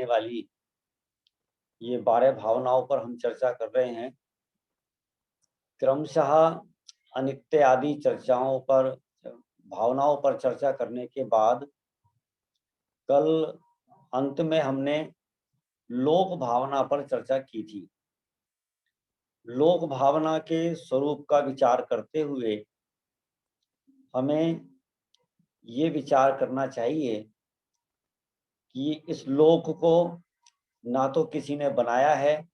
वाली ये 12 भावनाओं पर हम चर्चा कर रहे हैं। क्रमशः अनित्य आदि चर्चाओं पर भावनाओं पर चर्चा करने के बाद कल अंत में हमने लोक भावना पर चर्चा की थी। लोक भावना के स्वरूप का विचार करते हुए हमें ये विचार करना चाहिए कि इस लोक को ना तो किसी ने बनाया है,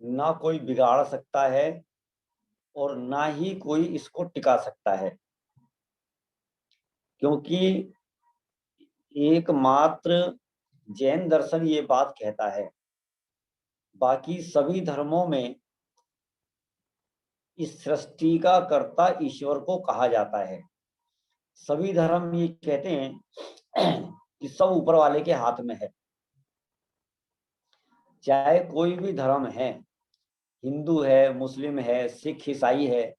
ना कोई बिगाड़ सकता है और ना ही कोई इसको टिका सकता है, क्योंकि एकमात्र जैन दर्शन ये बात कहता है। बाकी सभी धर्मों में इस सृष्टि का कर्ता ईश्वर को कहा जाता है। सभी धर्म ये कहते हैं कि सब ऊपर वाले के हाथ में है। चाहे कोई भी धर्म है, हिंदू है, मुस्लिम है, सिख, ईसाई है,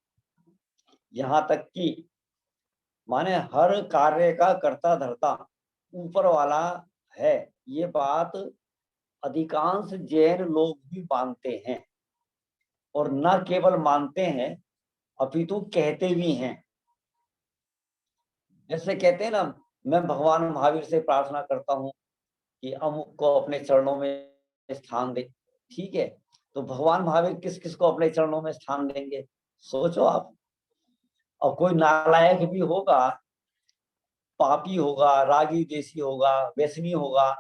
यहाँ तक कि माने हर कार्य का कर्ता धर्ता ऊपर वाला है। ये बात अधिकांश जैन लोग भी मानते हैं और न केवल मानते हैं अपितु कहते भी हैं। जैसे कहते हैं ना, मैं भगवान महावीर से प्रार्थना करता हूँ कि अमुक को अपने चरणों में स्थान दे। ठीक है, तो भगवान महावीर किस किस को अपने चरणों में स्थान देंगे, सोचो आप। और कोई नालायक भी होगा, पापी होगा, रागी देसी होगा, व्यसनी होगा,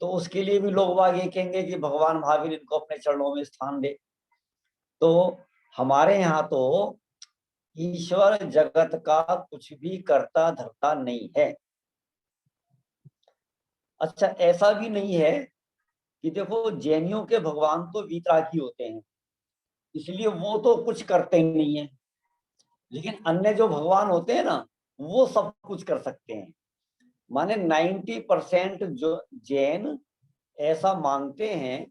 तो उसके लिए भी लोग बाग ये कहेंगे कि भगवान महावीर इनको अपने चरणों में स्थान दे। तो हमारे यहाँ तो ईश्वर जगत का कुछ भी करता धरता नहीं है। अच्छा, ऐसा भी नहीं है कि देखो जैनियों के भगवान तो वीतरागी होते हैं, इसलिए वो तो कुछ करते नहीं है, लेकिन अन्य जो भगवान होते हैं ना, वो सब कुछ कर सकते हैं। माने 90% जो जैन ऐसा मानते हैं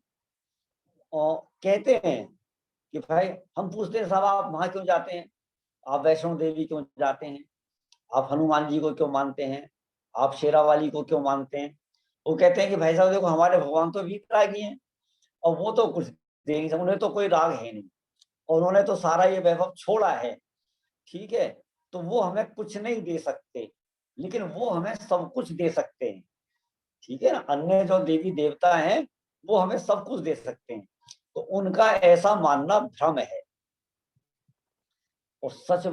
और कहते हैं कि भाई, हम पूछते हैं साहब आप वहां क्यों जाते हैं, आप वैष्णो देवी क्यों जाते हैं, आप हनुमान जी को क्यों मानते हैं, आप शेरावाली को क्यों मानते हैं। वो कहते हैं कि भाई साहब देखो, हमारे भगवान तो वीतरागी हैं और वो तो कुछ दे नहीं सकते, उन्हें तो कोई राग है नहीं और उन्होंने तो सारा ये वैभव छोड़ा है। ठीक है, तो वो हमें कुछ नहीं दे सकते, लेकिन वो हमें सब कुछ दे सकते हैं। ठीक है ना, अन्य जो देवी देवता हैं वो हमें सब कुछ दे सकते हैं, तो उनका ऐसा मानना भ्रम है। और सच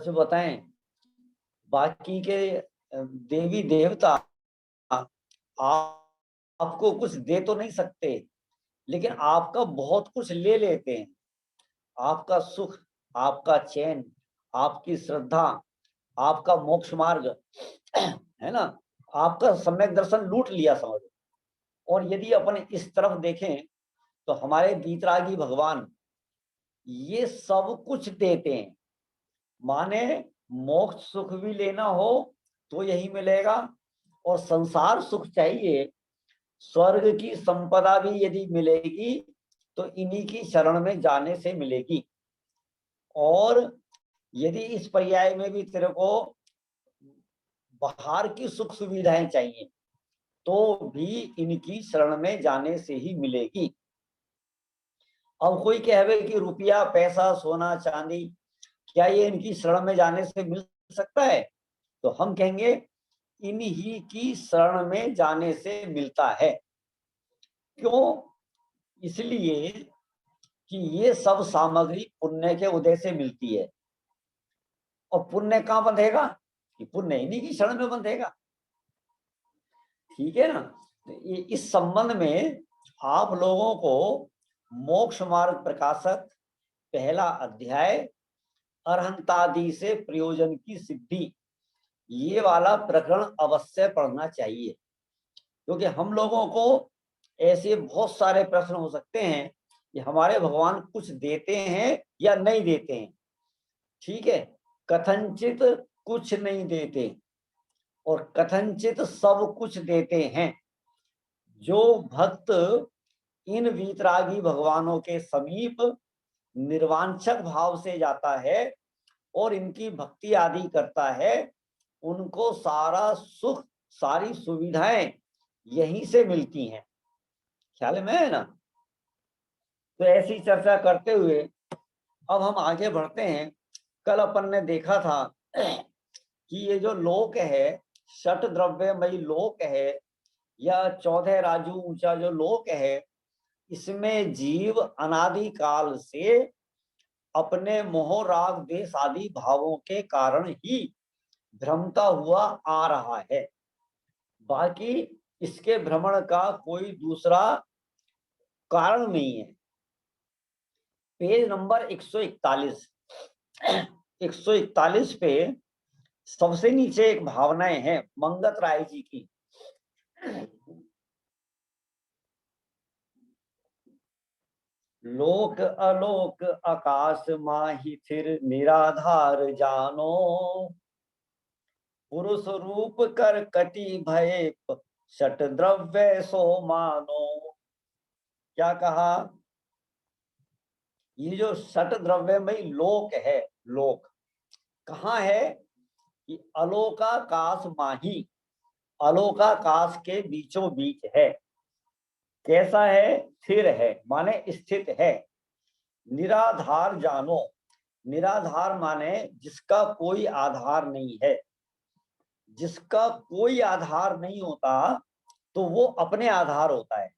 बताएं, बाकी के देवी देवता आपको कुछ दे तो नहीं सकते, लेकिन आपका बहुत कुछ ले लेते हैं। आपका सुख, आपका चैन, आपकी श्रद्धा, आपका मोक्ष मार्ग है ना, आपका सम्यक दर्शन लूट लिया समझो। और यदि अपन इस तरफ देखें तो हमारे वीतरागी भगवान ये सब कुछ देते हैं। माने मोक्ष सुख भी लेना हो तो यही मिलेगा, और संसार सुख चाहिए, स्वर्ग की संपदा भी यदि मिलेगी तो इन्हीं की शरण में जाने से मिलेगी। और यदि इस पर्याय में भी तेरे को बाहर की सुख सुविधाएं चाहिए तो भी इनकी शरण में जाने से ही मिलेगी। अब कोई कहे कि रुपया, पैसा, सोना, चांदी, क्या ये इनकी शरण में जाने से मिल सकता है, तो हम कहेंगे इन्हीं की शरण में जाने से मिलता है। क्यों? इसलिए कि ये सब सामग्री पुण्य के उदय से मिलती है, और पुण्य कहाँ बंधेगा, कि पुण्य इन्हीं की शरण में बंधेगा। ठीक है ना, इस संबंध में आप लोगों को मोक्ष मार्ग प्रकाशक पहला अध्याय अरहंतादि से प्रयोजन की सिद्धि, ये वाला प्रकरण अवश्य पढ़ना चाहिए, क्योंकि हम लोगों को ऐसे बहुत सारे प्रश्न हो सकते हैं कि हमारे भगवान कुछ देते हैं या नहीं देते हैं। ठीक है, कथनचित कुछ नहीं देते और कथनचित सब कुछ देते हैं। जो भक्त इन वीतरागी भगवानों के समीप निर्वांछक भाव से जाता है और इनकी भक्ति आदि करता है, उनको सारा सुख सारी सुविधाएं यहीं से मिलती हैं। ख्याल में है ना? तो ऐसी चर्चा करते हुए अब हम आगे बढ़ते हैं। कल अपन ने देखा था कि ये जो लोक है, षट द्रव्यमयी लोक है, या 14 राजू ऊंचा जो लोक है, इसमें जीव अनादि काल से अपने मोह राग द्वेष आदि भावों के कारण ही भ्रमता हुआ आ रहा है। बाकी इसके भ्रमण का कोई दूसरा कारण नहीं है। पेज नंबर 141 141 पे सबसे नीचे एक भावनाएं हैं मंगत राय जी की। लोक अलोक आकाश माही थिर निराधार जानो, पुरुष रूप कर कटी भय षट द्रव्य सो मानो। क्या कहा? ये जो षट द्रव्यमय लोक है, लोक कहाँ है? कि अलोकाकाश माही, अलोकाकाश के बीचों बीच है। कैसा है? स्थिर है, माने स्थित है। निराधार जानो, निराधार माने जिसका कोई आधार नहीं है। जिसका कोई आधार नहीं होता तो वो अपने आधार होता है।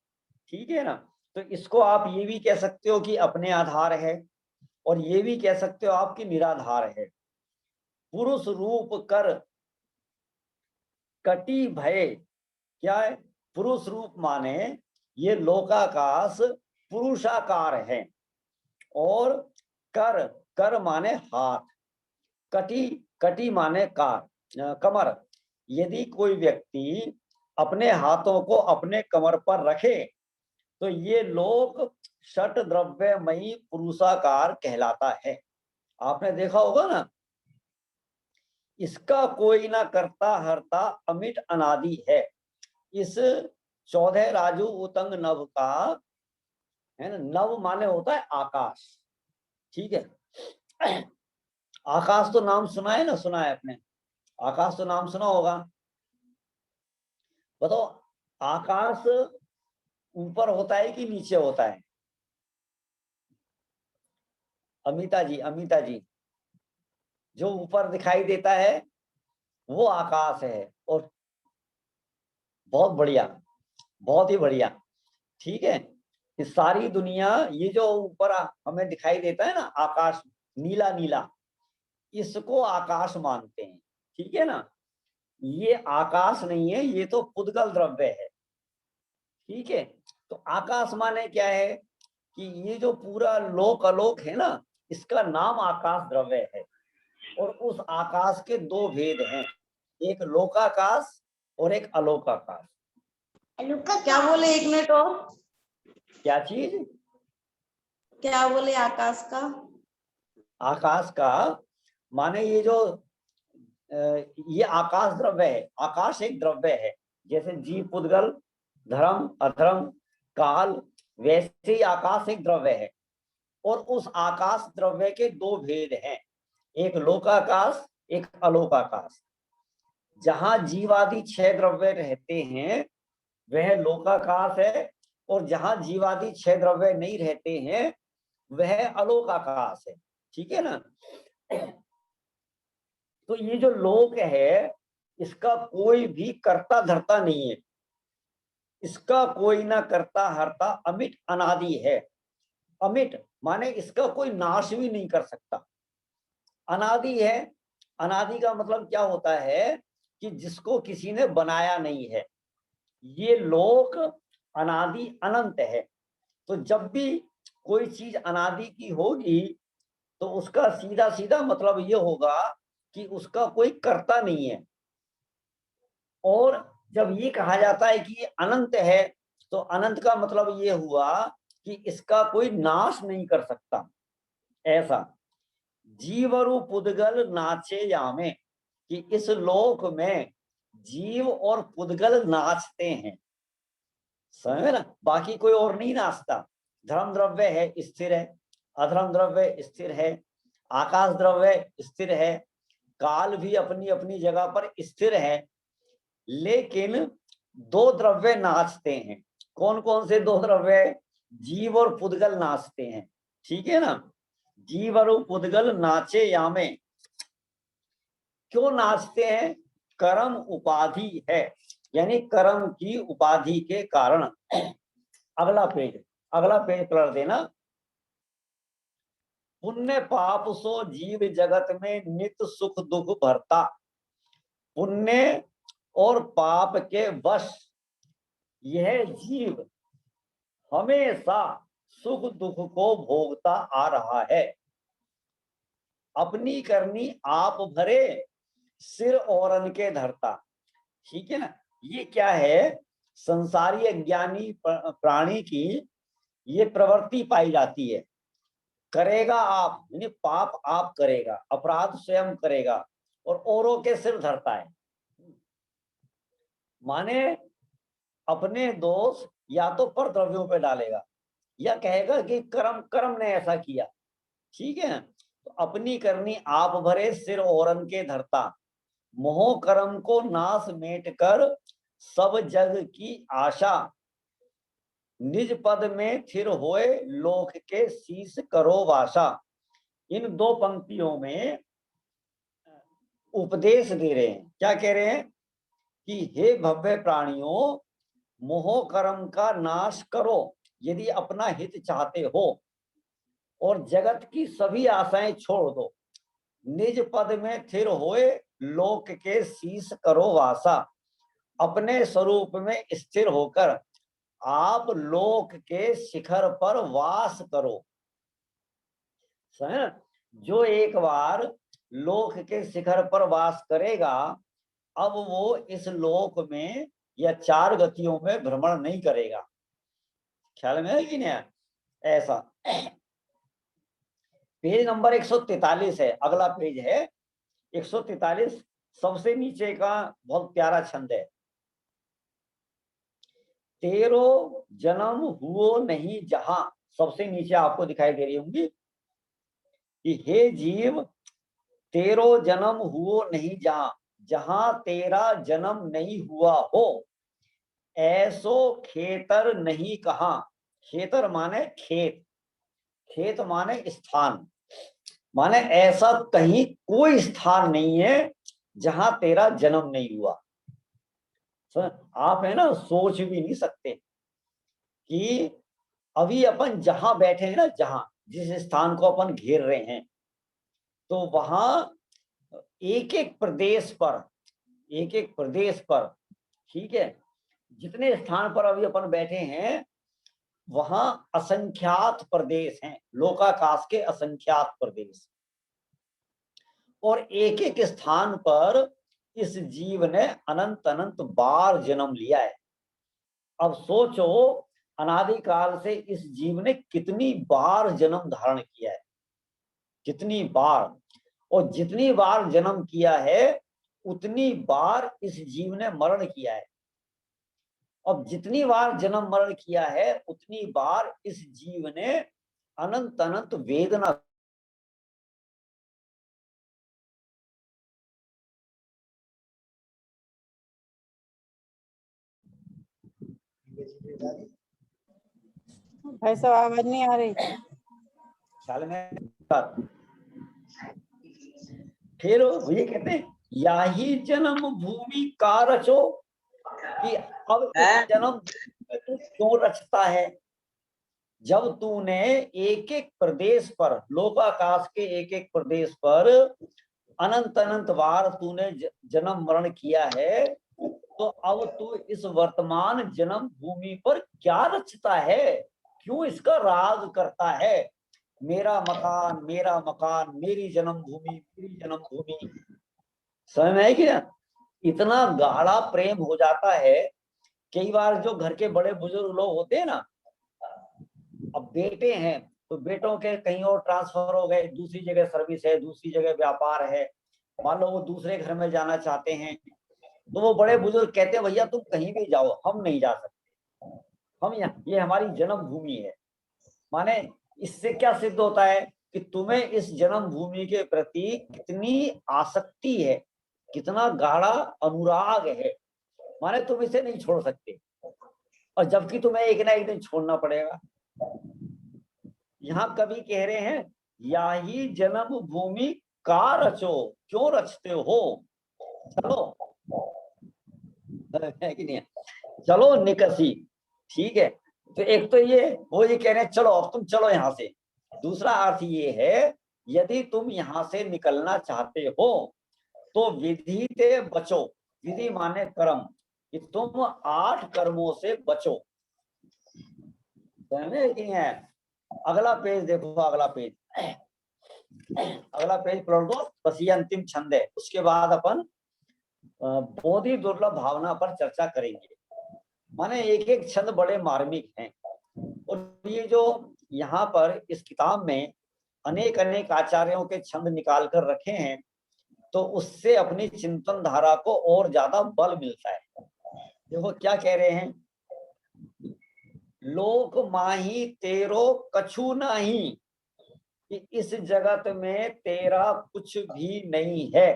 ठीक है ना? तो इसको आप ये भी कह सकते हो कि अपने आधार है, और ये भी कह सकते हो आपकी निराधार है। पुरुष रूप कर कटी भय, क्या है? पुरुष रूप माने ये लोकाकाश पुरुषाकार है, और कर, कर माने हाथ, कटी, कटी माने कमर। यदि कोई व्यक्ति अपने हाथों को अपने कमर पर रखे तो ये लोक षट द्रव्यमयी पुरुषाकार कहलाता है। आपने देखा होगा ना, इसका कोई ना करता हरता अमिट अनादि है। इस 14 राजू उतंग नभ का, है ना, नभ माने होता है आकाश। ठीक है? आकाश तो नाम सुना है ना? सुना है आपने? आकाश तो नाम सुना होगा। बताओ, आकाश ऊपर होता है कि नीचे होता है? अमिता जी, अमिता जी, जो ऊपर दिखाई देता है वो आकाश है। और बहुत बढ़िया, बहुत ही बढ़िया। ठीक है? ये सारी दुनिया, ये जो ऊपर हमें दिखाई देता है ना आकाश, नीला नीला, इसको आकाश मानते हैं। ठीक है ना? ये आकाश नहीं है, ये तो पुद्गल द्रव्य है। ठीक है? तो आकाश माने क्या है? कि ये जो पूरा लोक अलोक है ना, इसका नाम आकाश द्रव्य है। और उस आकाश के दो भेद हैं, एक लोकाकाश और एक अलोकाकाश। क्या बोले? 1 मिनट और। क्या चीज? क्या बोले आकाश का? आकाश का माने ये जो ये आकाश द्रव्य है। आकाश एक द्रव्य है, जैसे जीव पुद्गल, धर्म अधर्म काल, वैसे ही आकाश एक द्रव्य है। और उस आकाश द्रव्य के दो भेद हैं, एक लोकाकाश, एक अलोकाकाश। जहां जीवादि 6 द्रव्य रहते हैं वह लोकाकाश है, और जहां जीवादि 6 द्रव्य नहीं रहते हैं वह अलोकाकाश है। ठीक है ना? तो ये जो लोक है, इसका कोई भी कर्ता धर्ता नहीं है। इसका कोई ना करता हरता अमिट अनादि है। अमिट माने इसका कोई नाश भी नहीं कर सकता। अनादि है। अनादि का मतलब क्या होता है? कि जिसको किसी ने बनाया नहीं है। ये लोक अनादि अनंत है। तो जब भी कोई चीज अनादि की होगी तो उसका सीधा सीधा मतलब ये होगा कि उसका कोई कर्ता नहीं है। और जब ये कहा जाता है कि ये अनंत है, तो अनंत का मतलब ये हुआ कि इसका कोई नाश नहीं कर सकता। ऐसा जीवरु पुद्गल नाचे यामे, कि इस लोक में जीव और पुद्गल नाचते हैं। समझ ना? बाकी कोई और नहीं नाचता। धर्म द्रव्य है, स्थिर है। अधर्म द्रव्य स्थिर है। आकाश द्रव्य स्थिर है। काल भी अपनी अपनी जगह पर स्थिर है। लेकिन दो द्रव्य नाचते हैं। कौन कौन से दो द्रव्य? जीव और पुद्गल नाचते हैं, ठीक है ना। जीव और पुद्गल नाचे यामे। क्यों नाचते हैं? कर्म उपाधि है, यानी कर्म की उपाधि के कारण। अगला पेज पलट देना। पुण्य पाप सो जीव जगत में नित्य सुख दुख भरता। पुण्य और पाप के वश यह जीव हमेशा सुख दुख को भोगता आ रहा है। अपनी करनी आप भरे, सिर औरन के धरता। ठीक है ना। ये क्या है? संसारी अज्ञानी प्राणी की ये प्रवृत्ति पाई जाती है। करेगा आप, यानी पाप आप करेगा, अपराध स्वयं करेगा और औरों के सिर धरता है। माने अपने दोष या तो पर द्रव्यों पे डालेगा या कहेगा कि कर्म ने ऐसा किया। ठीक है। तो अपनी करनी आप भरे, सिर औरन के धरता। मोह कर्म को नाश मेट कर सब जग की आशा। निज पद में थिर होए, लोक के शीश करो वासा। इन दो पंक्तियों में उपदेश दे रहे हैं। क्या कह रहे हैं? कि हे भव्य प्राणियों, मोह कर्म का नाश करो यदि अपना हित चाहते हो, और जगत की सभी आशाएं छोड़ दो। निज पद में थिर होए, लोक के शीश करो वासा। अपने स्वरूप में स्थिर होकर आप लोक के शिखर पर वास करो। जो एक बार लोक के शिखर पर वास करेगा, अब वो इस लोक में या चार गतियों में भ्रमण नहीं करेगा। ख्याल में है कि नहीं? ऐसा। पेज नंबर 143 है, अगला पेज है 143। सबसे नीचे का बहुत प्यारा छंद है। तेरो जन्म हुओ नहीं जहां, सबसे नीचे आपको दिखाई दे रही होंगी कि हे जीव, तेरो जन्म हुओ नहीं जहां, जहां तेरा जन्म नहीं हुआ हो। ऐसो खेतर नहीं कहा। खेतर माने खेत, खेत माने स्थान, माने ऐसा कहीं कोई स्थान नहीं है जहां तेरा जन्म नहीं हुआ। आप है ना सोच भी नहीं सकते कि अभी अपन जहां बैठे हैं ना, जहां जिस स्थान को अपन घेर रहे हैं, तो वहां एक एक प्रदेश पर, ठीक है, जितने स्थान पर अभी अपन बैठे हैं वहां असंख्यात प्रदेश हैं, लोकाकाश के असंख्यात प्रदेश। और एक एक स्थान पर इस जीव ने अनंत अनंत बार जन्म लिया है। अब सोचो, अनादिकाल से इस जीव ने कितनी बार जन्म धारण किया है, कितनी बार। और जितनी बार जन्म किया है उतनी बार इस जीव ने मरण किया है। अब जितनी बार जन्म मरण किया है उतनी बार इस जीव ने अनंत अनंत वेदना। भाई साहब आवाज नहीं आ रही। ख्याल में? फिर ये कहते हैं, याही जन्म भूमि का रचो, कि अब इस जन्म में तू क्यों रचता है? जब तूने एक एक प्रदेश पर, लोकाकाश के एक एक प्रदेश पर अनंत अनंत बार तूने जन्म मरण किया है, तो अब तू इस वर्तमान जन्म भूमि पर क्या रचता है? क्यों इसका राग करता है? मेरा मकान, मेरा मकान, मेरी जन्मभूमि, मेरी जन्मभूमि। समझ में है कि ना? इतना गाढ़ा प्रेम हो जाता है। कई बार जो घर के बड़े बुजुर्ग लोग होते हैं ना, अब बेटे हैं तो बेटों के कहीं और ट्रांसफर हो गए, दूसरी जगह सर्विस है, दूसरी जगह व्यापार है, मान लो वो दूसरे घर में जाना चाहते हैं, तो वो बड़े बुजुर्ग कहते हैं भैया तुम कहीं भी जाओ, हम नहीं जा सकते, हम यहाँ, ये हमारी जन्मभूमि है। माने इससे क्या सिद्ध होता है कि तुम्हें इस जन्मभूमि के प्रति कितनी आसक्ति है, कितना गाढ़ा अनुराग है। माने तुम इसे नहीं छोड़ सकते, और जबकि तुम्हें एक ना एक दिन छोड़ना पड़ेगा। यहाँ कवि कह रहे हैं, या ही जन्म भूमि का रचो, क्यों रचते हो, चलो है कि नहीं, चलो निकसी। ठीक है, तो एक तो ये वो ये कह रहे हैं चलो अब तुम चलो यहाँ से। दूसरा अर्थ ये है, यदि तुम यहाँ से निकलना चाहते हो तो विधि से बचो। विधि माने कर्म, कि तुम 8 कर्मों से बचो। समझे कि है? अगला पेज देखो, अगला पेज, अगला पेज पलट दो, बस ये अंतिम छंद है। उसके बाद अपन बोधि दुर्लभ भावना पर चर्चा करेंगे। माने एक एक छंद बड़े मार्मिक हैं, और ये जो यहाँ पर इस किताब में अनेक अनेक आचार्यों के छंद निकाल कर रखे हैं, तो उससे अपनी चिंतन धारा को और ज्यादा बल मिलता है। देखो क्या कह रहे हैं, लोक माही तेरो कछु नहीं, कि इस जगत में तेरा कुछ भी नहीं है।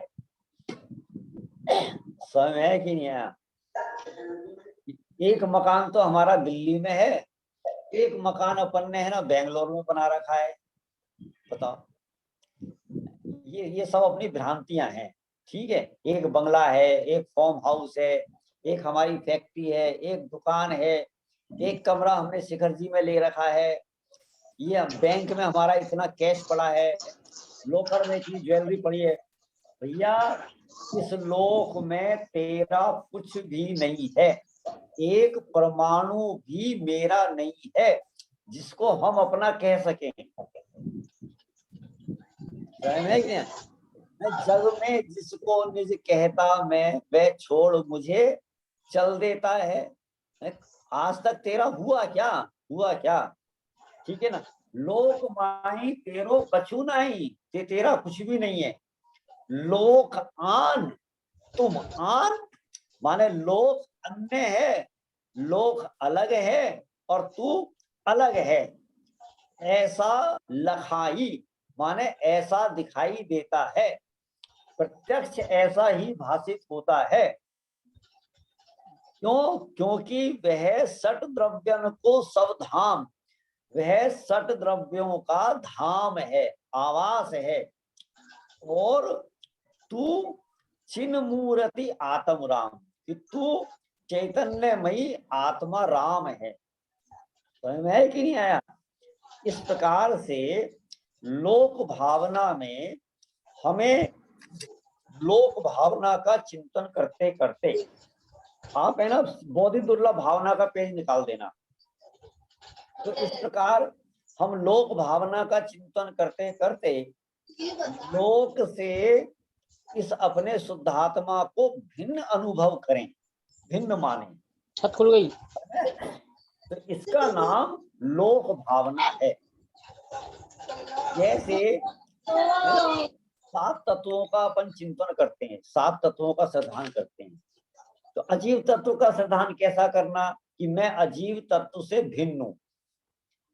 समय है कि नहीं है? एक मकान तो हमारा दिल्ली में है, एक मकान अपन ने है ना बेंगलोर में बना रखा है। बताओ, ये सब अपनी भ्रांतियां हैं। ठीक है, एक बंगला है, एक फार्म हाउस है, एक हमारी फैक्ट्री है, एक दुकान है, एक कमरा हमने शिखर जी में ले रखा है, ये बैंक में हमारा इतना कैश पड़ा है, लोकर में इतनी ज्वेलरी पड़ी है। भैया इस लोक में तेरा कुछ भी नहीं है, एक परमाणु भी मेरा नहीं है जिसको हम अपना कह सकें। है कि नहीं? मैं जग में जिसको निज कहता मैं, वह छोड़ मुझे चल देता है। आज तक तेरा हुआ क्या, हुआ क्या? ठीक है ना, लोक माही तेरो कछु नहीं, तेरा कुछ भी नहीं है। लोक आन, तुम आन माने लोक अन्य है, लोक अलग है और तू अलग है। ऐसा लखाई माने ऐसा दिखाई देता है, प्रत्यक्ष ऐसा ही भाषित होता है। क्यों? क्योंकि वह सट द्रव्यन को सब धाम, वह सट द्रव्यों का धाम है, आवास है। और तू चिन्ह मूर्ति आत्म राम, कि तू चैतन्यमयी आत्मा राम है। समझ में है कि नहीं आया? इस प्रकार से लोक भावना में हमें, लोक भावना का चिंतन करते करते, आप है ना बोधि दुर्लभ भावना का पेज निकाल देना। तो इस प्रकार हम लोक भावना का चिंतन करते करते लोक से इस अपने शुद्धात्मा को भिन्न अनुभव करें, भिन्न माने। छत खुल गई। तो इसका नाम लोक भावना है। जैसे 7 तत्वों का अपन चिंतन करते हैं, 7 तत्वों का श्रद्धान करते हैं। तो अजीव तत्व का श्रद्धान कैसा करना, कि मैं अजीव तत्व से भिन्न हूं।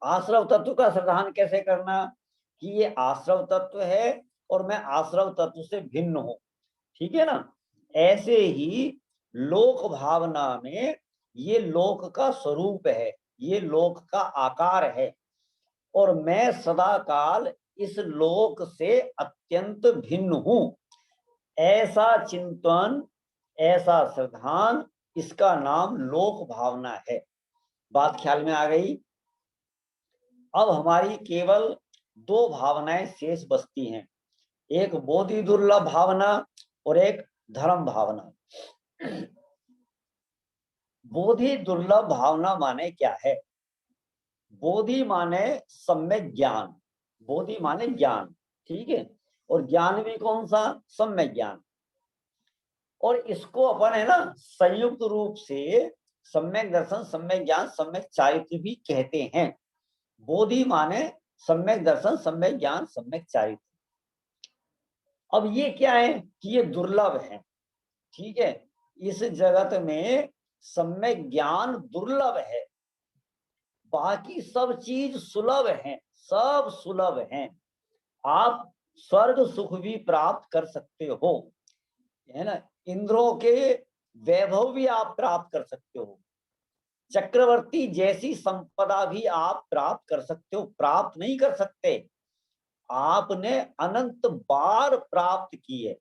आश्रव तत्व का श्रद्धान कैसे करना, कि ये आश्रव तत्व है और मैं आश्रव तत्व से भिन्न हूं। ठीक है ना? ऐसे ही लोक भावना में ये लोक का स्वरूप है, ये लोक का आकार है, और मैं सदा काल इस लोक से अत्यंत भिन्न हूं। ऐसा चिंतन, ऐसा श्रद्धान, इसका नाम लोक भावना है। बात ख्याल में आ गई? अब हमारी केवल 2 भावनाएं शेष बचती हैं, एक बोधि दुर्लभ भावना और एक धर्म भावना। बोधि दुर्लभ भावना माने क्या है? बोधि माने सम्यक ज्ञान, बोधि माने ज्ञान, ठीक है, और ज्ञान भी कौन सा? सम्यक ज्ञान। और इसको अपन है ना संयुक्त रूप से सम्यक दर्शन, सम्यक ज्ञान, सम्यक चारित्र भी कहते हैं। बोधि माने सम्यक दर्शन, सम्यक ज्ञान, सम्यक चारित्र। अब ये क्या है कि ये दुर्लभ है। ठीक है, इस जगत में सम्यक ज्ञान दुर्लभ है, बाकी सब चीज सुलभ है, सब सुलभ हैं। आप स्वर्ग सुख भी प्राप्त कर सकते हो, है ना। इंद्रों के वैभव भी आप प्राप्त कर सकते हो, चक्रवर्ती जैसी संपदा भी आप प्राप्त कर सकते हो। प्राप्त नहीं कर सकते, आपने अनंत बार प्राप्त की है,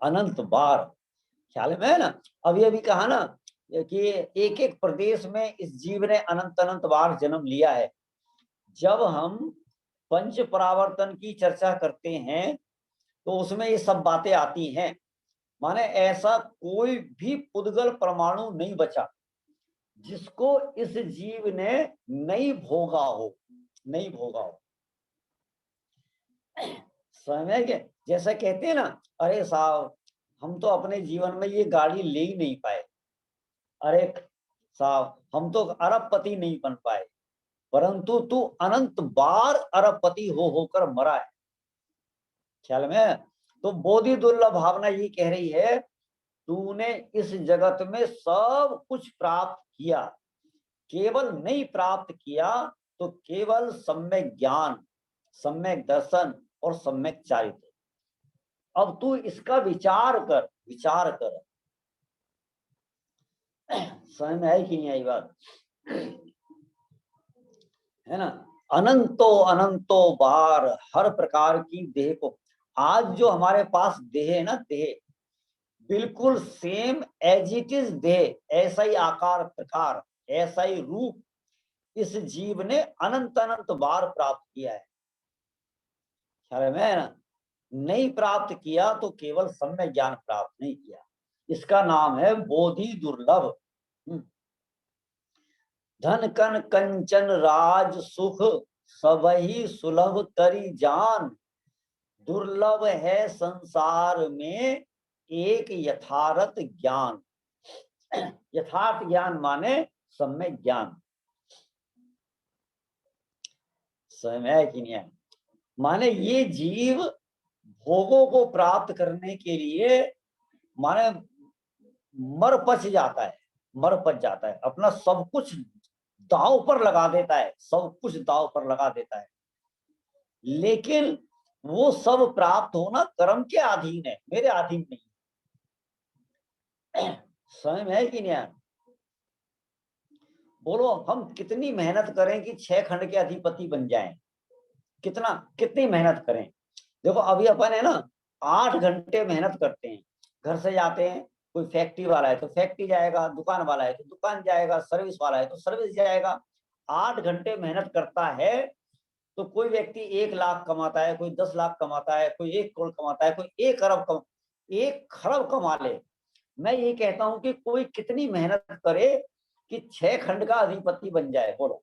अनंत बार। ख्याल में है ना? अभी अभी कहा ना कि एक एक प्रदेश में इस जीव ने अनंत अनंत बार जन्म लिया है। जब हम पंच परावर्तन की चर्चा करते हैं तो उसमें ये सब बातें आती हैं। माने ऐसा कोई भी पुद्गल परमाणु नहीं बचा जिसको इस जीव ने नहीं भोगा हो, नहीं भोगा हो। समझ के जैसा कहते हैं ना, अरे साहब हम तो अपने जीवन में ये गाड़ी ले ही नहीं पाए, अरे साहब हम तो अरबपति नहीं बन पाए, परंतु तू अनंत बार अरबपति हो होकर मरा है। ख्याल में? तो बोधि दुर्लभ भावना ये कह रही है, तूने इस जगत में सब कुछ प्राप्त किया, केवल नहीं प्राप्त किया तो केवल सम्यक ज्ञान, सम्यक दर्शन और सम्यक चारित्र। अब तू इसका विचार कर, विचार कर। समझ में आई कि नहीं आई बात? है ना? अनंतो अनंतो बार हर प्रकार की देह को, आज जो हमारे पास देह है ना, देह बिल्कुल सेम एज इट इज देह, ऐसा ही आकार प्रकार, ऐसा ही रूप इस जीव ने अनंत अनंत बार प्राप्त किया है। ख्याल में है ना? नहीं प्राप्त किया तो केवल सम्यक ज्ञान प्राप्त नहीं किया। इसका नाम है बोधि दुर्लभ। धन कन कंचन राज सुख सबही सुलभ तरी जान, दुर्लभ है संसार में एक यथार्थ ज्ञान। यथार्थ ज्ञान माने सम्यक ज्ञान। समय कि नहीं है? माने ये जीव भोगों को प्राप्त करने के लिए माने मर पच जाता है, मर पच जाता है, अपना सब कुछ दांव पर लगा देता है, सब कुछ दांव पर लगा देता है। लेकिन वो सब प्राप्त होना कर्म के अधीन है, मेरे अधीन नहीं। समझ में है कि नहीं? बोलो हम कितनी मेहनत करें कि 6 खंड के अधिपति बन जाएं, कितना कितनी मेहनत करें। देखो अभी अपन है ना 8 घंटे मेहनत करते हैं, घर से जाते हैं, कोई फैक्ट्री वाला है तो फैक्ट्री जाएगा, दुकान वाला है तो दुकान जाएगा, सर्विस वाला है तो सर्विस जाएगा। 8 घंटे मेहनत करता है तो कोई व्यक्ति 1 लाख कमाता है, कोई 10 लाख कमाता है, कोई 1 करोड़ कमाता है, कोई 1 खरब कमा ले। मैं ये कहता हूं कि कोई कितनी मेहनत करे कि 6 खंड का अधिपति बन जाए, बोलो।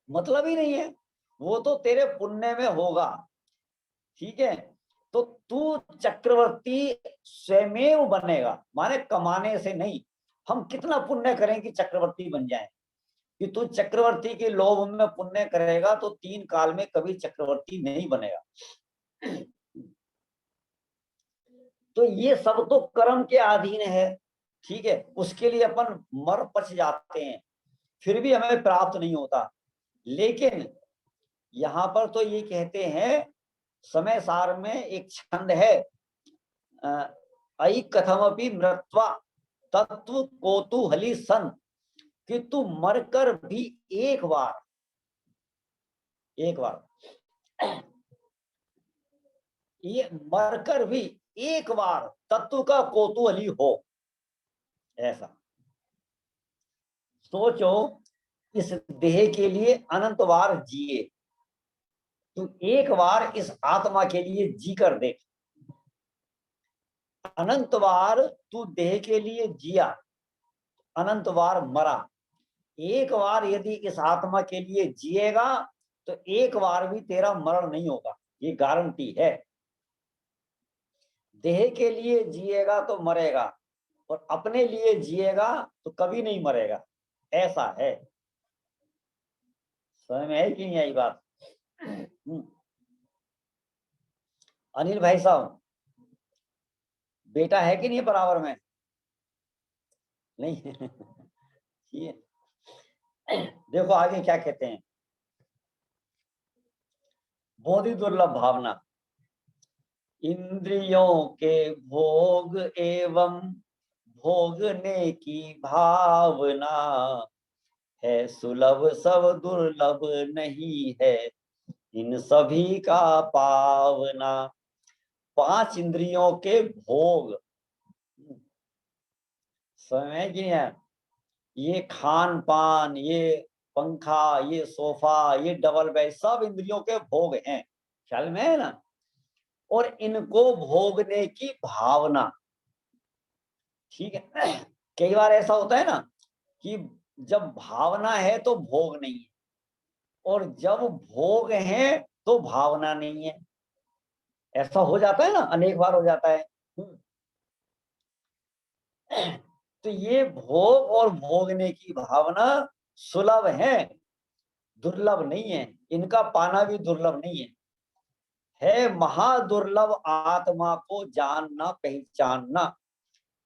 मतलब ही नहीं है, वो तो तेरे पुण्य में होगा। ठीक है, तो तू चक्रवर्ती स्वयमेव बनेगा, माने कमाने से नहीं। हम कितना पुण्य करें कि चक्रवर्ती बन जाए? कि तू चक्रवर्ती के लोभ में पुण्य करेगा तो 3 काल में कभी चक्रवर्ती नहीं बनेगा। तो ये सब तो कर्म के अधीन है। ठीक है, उसके लिए अपन मर पच जाते हैं, फिर भी हमें प्राप्त नहीं होता। लेकिन यहां पर तो ये कहते हैं, समय सार में एक छंद है, अई कथमपि मृत्वा तत्व कौतूहली सन, कि तू मरकर भी एक बार ये मरकर भी एक बार तत्व का कौतूहली हो। ऐसा सोचो, इस देह के लिए अनंत बार जिए, तू एक बार इस आत्मा के लिए जी कर देख। अनंत बार तू देह के लिए जिया, अनंत बार मरा, एक बार यदि इस आत्मा के लिए जिएगा तो एक बार भी तेरा मरण नहीं होगा, ये गारंटी है। देह के लिए जिएगा तो मरेगा, और अपने लिए जिएगा तो कभी नहीं मरेगा, ऐसा है। समझ में है कि नहीं आई बात? अनिल भाई साहब, बेटा है कि नहीं बराबर में? नहीं। ये देखो आगे क्या कहते हैं, बोधि दुर्लभ भावना। इंद्रियों के भोग एवं भोगने की भावना है सुलभ सब दुर्लभ नहीं है इन सभी का पावना। पांच इंद्रियों के भोग, समझ गए? ये खान पान, ये पंखा, ये सोफा, ये डबल बेड, सब इंद्रियों के भोग हैं, ख्याल में है ना। और इनको भोगने की भावना, ठीक है। कई बार ऐसा होता है ना कि जब भावना है तो भोग नहीं है, और जब भोग है तो भावना नहीं है। ऐसा हो जाता है ना, अनेक बार हो जाता है। तो ये भोग और भोगने की भावना सुलभ है, दुर्लभ नहीं है, इनका पाना भी दुर्लभ नहीं है महादुर्लभ आत्मा को जानना पहचानना,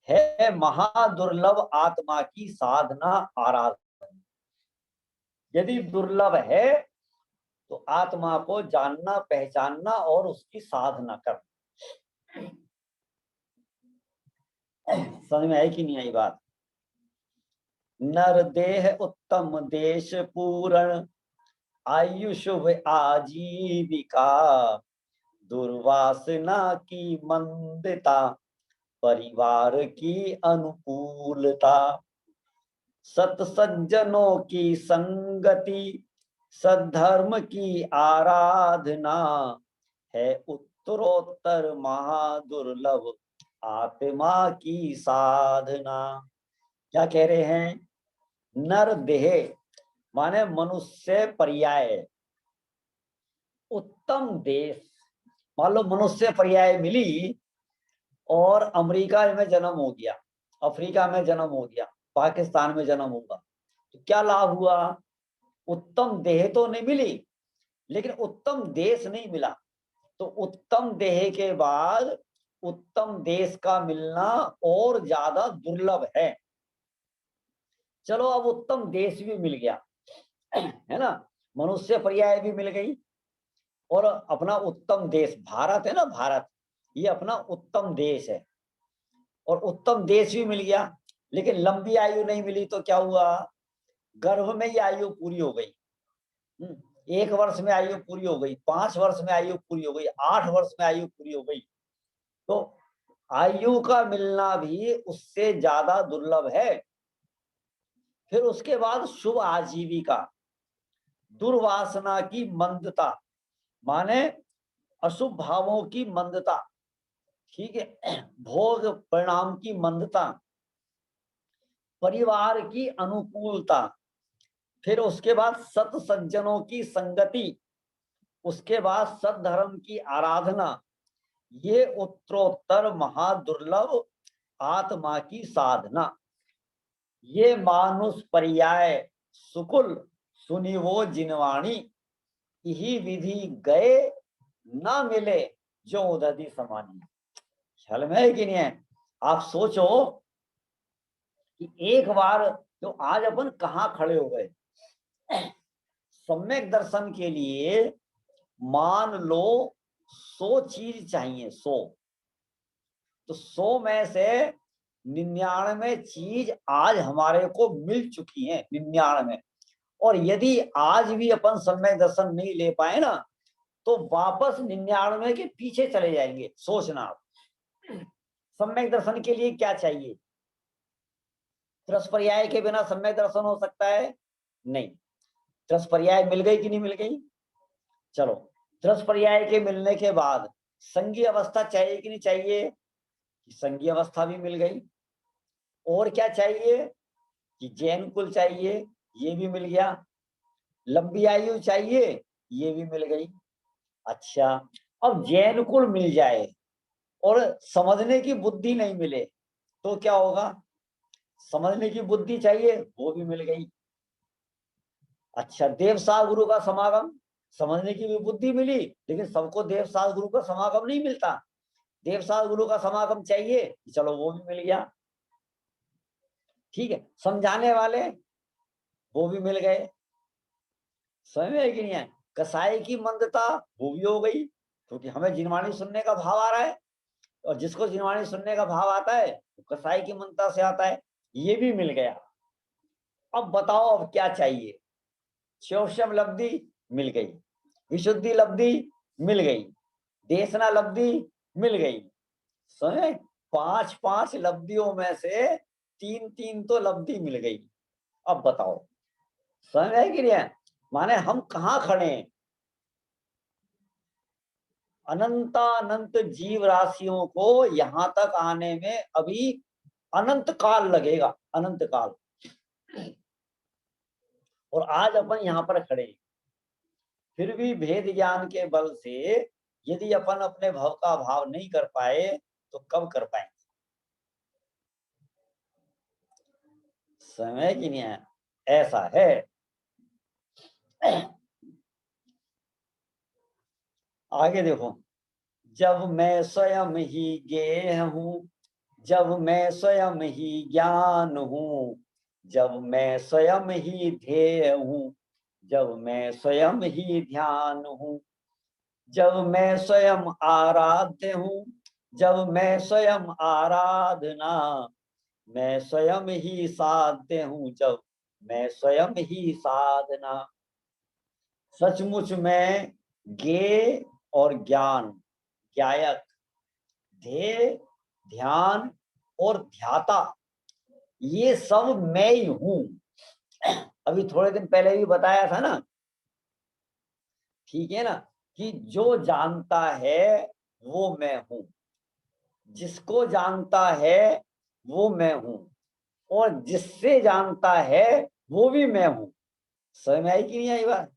है महादुर्लभ आत्मा की साधना आराधना। यदि दुर्लभ है तो आत्मा को जानना पहचानना और उसकी साधना करना। समझ में आई कि नहीं आई बात? नर देह उत्तम देश पूर्ण आयुष आजीविका दुर्वासना की मंदता परिवार की अनुकूलता सत्सज्जनों की संगति सद्धर्म की आराधना है उत्तरोत्तर महादुर्लभ आत्मा की साधना। क्या कह रहे हैं? नर देह माने मनुष्य पर्याय, उत्तम देश, मान लो मनुष्य पर्याय मिली और अमेरिका में जन्म हो गया, अफ्रीका में जन्म हो गया, पाकिस्तान में जन्म होगा, तो क्या लाभ हुआ? उत्तम देह तो नहीं मिली, लेकिन उत्तम देश नहीं मिला। तो उत्तम देह के बाद उत्तम देश का मिलना और ज्यादा दुर्लभ है। चलो अब उत्तम देश भी मिल गया, है ना, मनुष्य पर्याय भी मिल गई, और अपना उत्तम देश भारत है ना, भारत ये अपना उत्तम देश है, और उत्तम देश भी मिल गया, लेकिन लंबी आयु नहीं मिली। तो क्या हुआ? गर्भ में ही आयु पूरी हो गई, 1 वर्ष में आयु पूरी हो गई, 5 वर्ष में आयु पूरी हो गई, 8 वर्ष में आयु पूरी हो गई। तो आयु का मिलना भी उससे ज्यादा दुर्लभ है। फिर उसके बाद शुभ आजीविका, दुर्वासना की मंदता माने अशुभ भावों की मंदता, ठीक है, भोग परिणाम की मंदता, परिवार की अनुकूलता, फिर उसके बाद सत सज्जनों की संगति, उसके बाद सद्धर्म की आराधना, ये उत्तरोत्तर महादुर्लभ आत्मा की साधना। ये मानुष पर्याय सुकुल सुनी वो जिनवाणी यही विधि गए ना मिले जो उदधि समानी। ख्याल में है कि नहीं है? आप सोचो कि एक बार तो आज अपन कहाँ खड़े हो गए। सम्यक दर्शन के लिए मान लो 100 चीज चाहिए, 100, तो 100 में से 99 चीज आज हमारे को मिल चुकी है, 99। और यदि आज भी अपन सम्यक दर्शन नहीं ले पाए ना, तो वापस 99 के पीछे चले जाएंगे। सोचना आप, सम्यक दर्शन के लिए क्या चाहिए? त्रस पर्याय के बिना सम्यक दर्शन हो सकता है? नहीं। त्रस पर्याय मिल गई कि नहीं मिल गई? चलो, त्रस पर्याय के मिलने के बाद संघीय अवस्था चाहिए कि नहीं चाहिए? संघीय अवस्था भी मिल गई। और क्या चाहिए? कि जैन कुल चाहिए, ये भी मिल गया। लंबी आयु चाहिए, ये भी मिल गई। अच्छा, अब जैन कुल मिल जाए और समझने की बुद्धि नहीं मिले तो क्या होगा? समझने की बुद्धि चाहिए, वो भी मिल गई। अच्छा, देवसार गुरु का समागम, समझने की भी बुद्धि मिली, लेकिन सबको देवसार गुरु का समागम नहीं मिलता। देवसार गुरु का समागम चाहिए, चलो वो भी मिल गया। ठीक है, समझाने वाले वो भी मिल गए। समझ में है कि नहीं है? कसाई की मंदता वो भी हो गई। क्योंकि हमें जिनवाणी सुनने का भाव आ रहा है, और जिसको जिनवाणी सुनने का भाव आता है वो कसाई की मनता से आता है। ये भी मिल गया। अब बताओ अब क्या चाहिए। शोषम लब्धि मिल गई, विशुद्धि लब्धि मिल गई, देशना लब्धि मिल गई। समझे? 5-5 लब्धियों में से 3-3 तो लब्धि मिल गई। अब बताओ समझ है कि नहीं? माने हम कहाँ खड़े हैं? अनंतानंत जीव राशियों को यहां तक आने में अभी अनंत काल लगेगा, अनंत काल। और आज अपन यहाँ पर खड़े हैं। फिर भी भेद ज्ञान के बल से यदि अपन अपने भव का भाव नहीं कर पाए तो कब कर पाएंगे? समय की नहीं है, ऐसा है। आगे देखो, जब मैं स्वयं ही गेह हूँ, जब मैं स्वयं ही ज्ञान हूँ, जब मैं स्वयं ही ध्येय हूँ, जब मैं स्वयं ही ध्यान हूँ, जब मैं स्वयं आराध्य हूँ, जब मैं स्वयं आराधना, मैं स्वयं ही साध्य हूँ, जब मैं स्वयं ही साधना। सचमुच में ज्ञेय और ज्ञान, ज्ञायक, ध्येय, ध्यान और ध्याता, ये सब मैं ही हूं। अभी थोड़े दिन पहले भी बताया था ना, ठीक है ना, कि जो जानता है वो मैं हूं, जिसको जानता है वो मैं हूं, और जिससे जानता है वो भी मैं हूं। समझ में आई कि नहीं आई बात?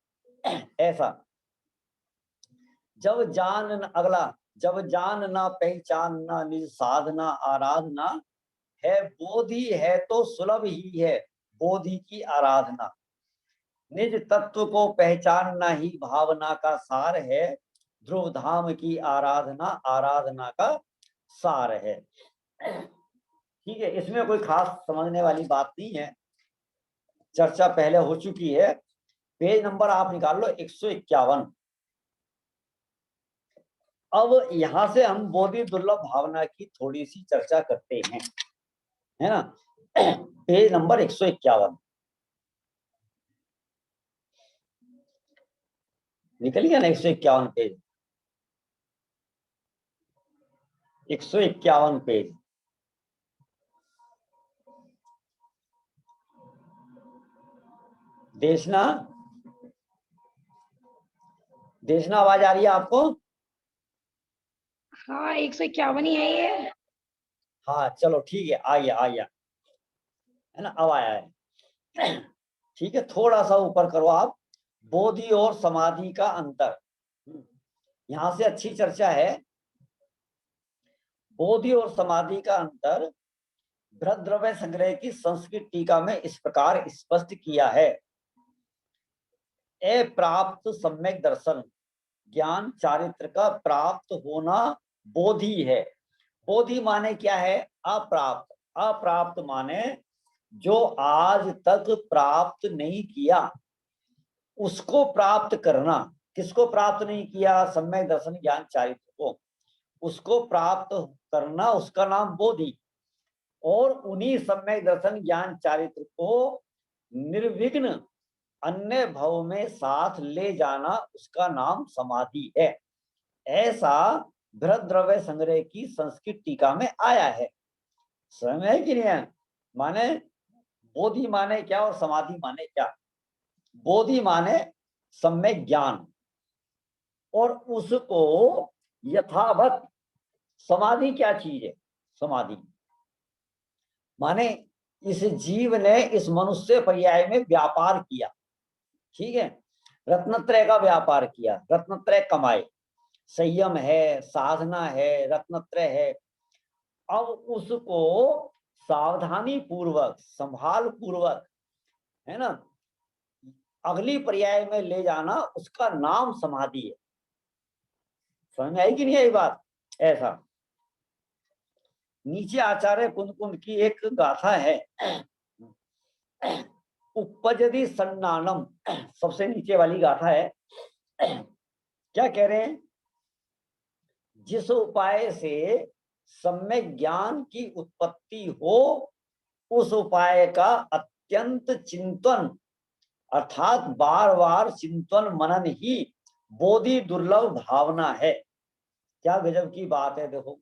ऐसा जब जान अगला, जब जान ना पहचान ना निज साधना आराधना, है बोधि है तो सुलभ ही है बोधि की आराधना। निज तत्व को पहचानना ही भावना का सार है, ध्रुव धाम की आराधना आराधना का सार है। ठीक है, इसमें कोई खास समझने वाली बात नहीं है, चर्चा पहले हो चुकी है। पेज नंबर आप निकाल लो 151। अब यहां से हम बोधि दुर्लभ भावना की थोड़ी सी चर्चा करते हैं, है ना? पेज नंबर 151 निकल गया ना? 151 पेज, 151 पेज। देशना, देशना आवाज आ रही है आपको? हाँ 151 ही है ये। हाँ चलो ठीक है, आ गया आ गया, है ना? अब आया है। ठीक है, थोड़ा सा ऊपर करो आप। बोधि और समाधि का अंतर, यहां से अच्छी चर्चा है। बोधि और समाधि का अंतर बृहद्रव्य संग्रह की संस्कृत टीका में इस प्रकार स्पष्ट किया है। प्राप्त सम्यक दर्शन, ज्ञान चारित्र का प्राप्त होना बोधि है। बोधि माने क्या है? अप्राप्त। अप्राप्त माने जो आज तक प्राप्त नहीं किया उसको प्राप्त करना। किसको प्राप्त नहीं किया? सम्यक दर्शन ज्ञान चारित्र को, उसको प्राप्त करना, उसका नाम बोधि। और उन्हीं सम्यक दर्शन ज्ञान चारित्र को निर्विघ्न अन्य भव में साथ ले जाना, उसका नाम समाधि है। ऐसा बृहद्रव्य संग्रह की संस्कृत टीका में आया है। समझ में है कि नहीं है? माने बोधि माने क्या और समाधि माने क्या? बोधि माने सम्यक ज्ञान, और उसको यथावत। समाधि क्या चीज है? समाधि माने इस जीव ने इस मनुष्य पर्याय में व्यापार किया, ठीक है, रत्नत्रय का व्यापार किया, रत्नत्रय कमाए, संयम है, साधना है, रत्नत्रय है। अब उसको सावधानी पूर्वक, संभाल पूर्वक, है ना, अगली पर्याय में ले जाना, उसका नाम समाधि है। समझ में आई कि नहीं आई बात? ऐसा नीचे आचार्य कुंद कुंद की एक गाथा है, उपजति सन्नानम, सबसे नीचे वाली गाथा है। क्या कह रहे हैं? जिस उपाय से सम्यक ज्ञान की उत्पत्ति हो उस उपाय का अत्यंत चिंतन अर्थात बार बार चिंतन मनन ही बोधि दुर्लभ भावना है। क्या गजब की बात है, देखो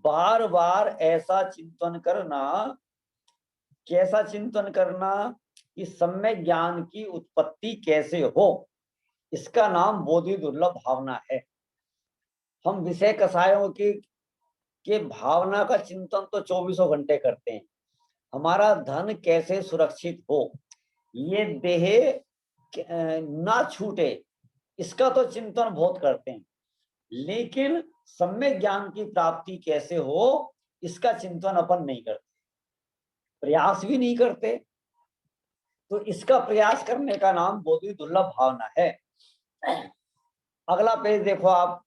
बार बार ऐसा चिंतन करना, कैसा चिंतन करना कि सम्यक ज्ञान की उत्पत्ति कैसे हो, इसका नाम बोधि दुर्लभ भावना है। हम विषय कषायों के भावना का चिंतन तो 24 घंटे करते हैं। हमारा धन कैसे सुरक्षित हो, ये देह ना छूटे, इसका तो चिंतन बहुत करते हैं, लेकिन सम्यक ज्ञान की प्राप्ति कैसे हो इसका चिंतन अपन नहीं करते, प्रयास भी नहीं करते। तो इसका प्रयास करने का नाम बोधि दुर्लभ भावना है। अगला पेज देखो आप,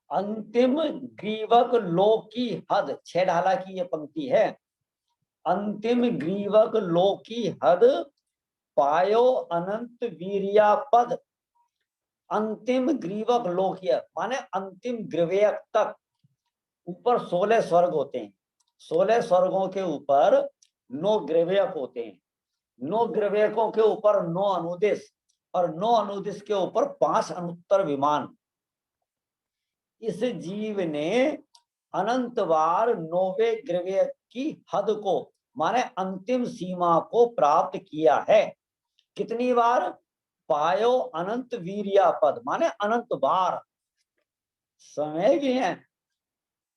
अंतिम ग्रीवक लोक की हद, 6 ढाला की ये पंक्ति है। अंतिम ग्रीवक लोक की हद पायो अनंत वीर्या पद। अंतिम ग्रीवक लोकीय माने अंतिम ग्रीवक तक, ऊपर 16 स्वर्ग होते हैं, 16 स्वर्गों के ऊपर 9 ग्रीवक होते हैं, 9 ग्रीवकों के ऊपर 9 अनुदिश और 9 अनुदिश के ऊपर 5 अनुत्तर विमान। इस जीव ने अनंत बार 9वें ग्रीवक की हद को माने अंतिम सीमा को प्राप्त किया है। कितनी बार? पायो अनंत वीर्या पद माने अनंत बार, समय भी है,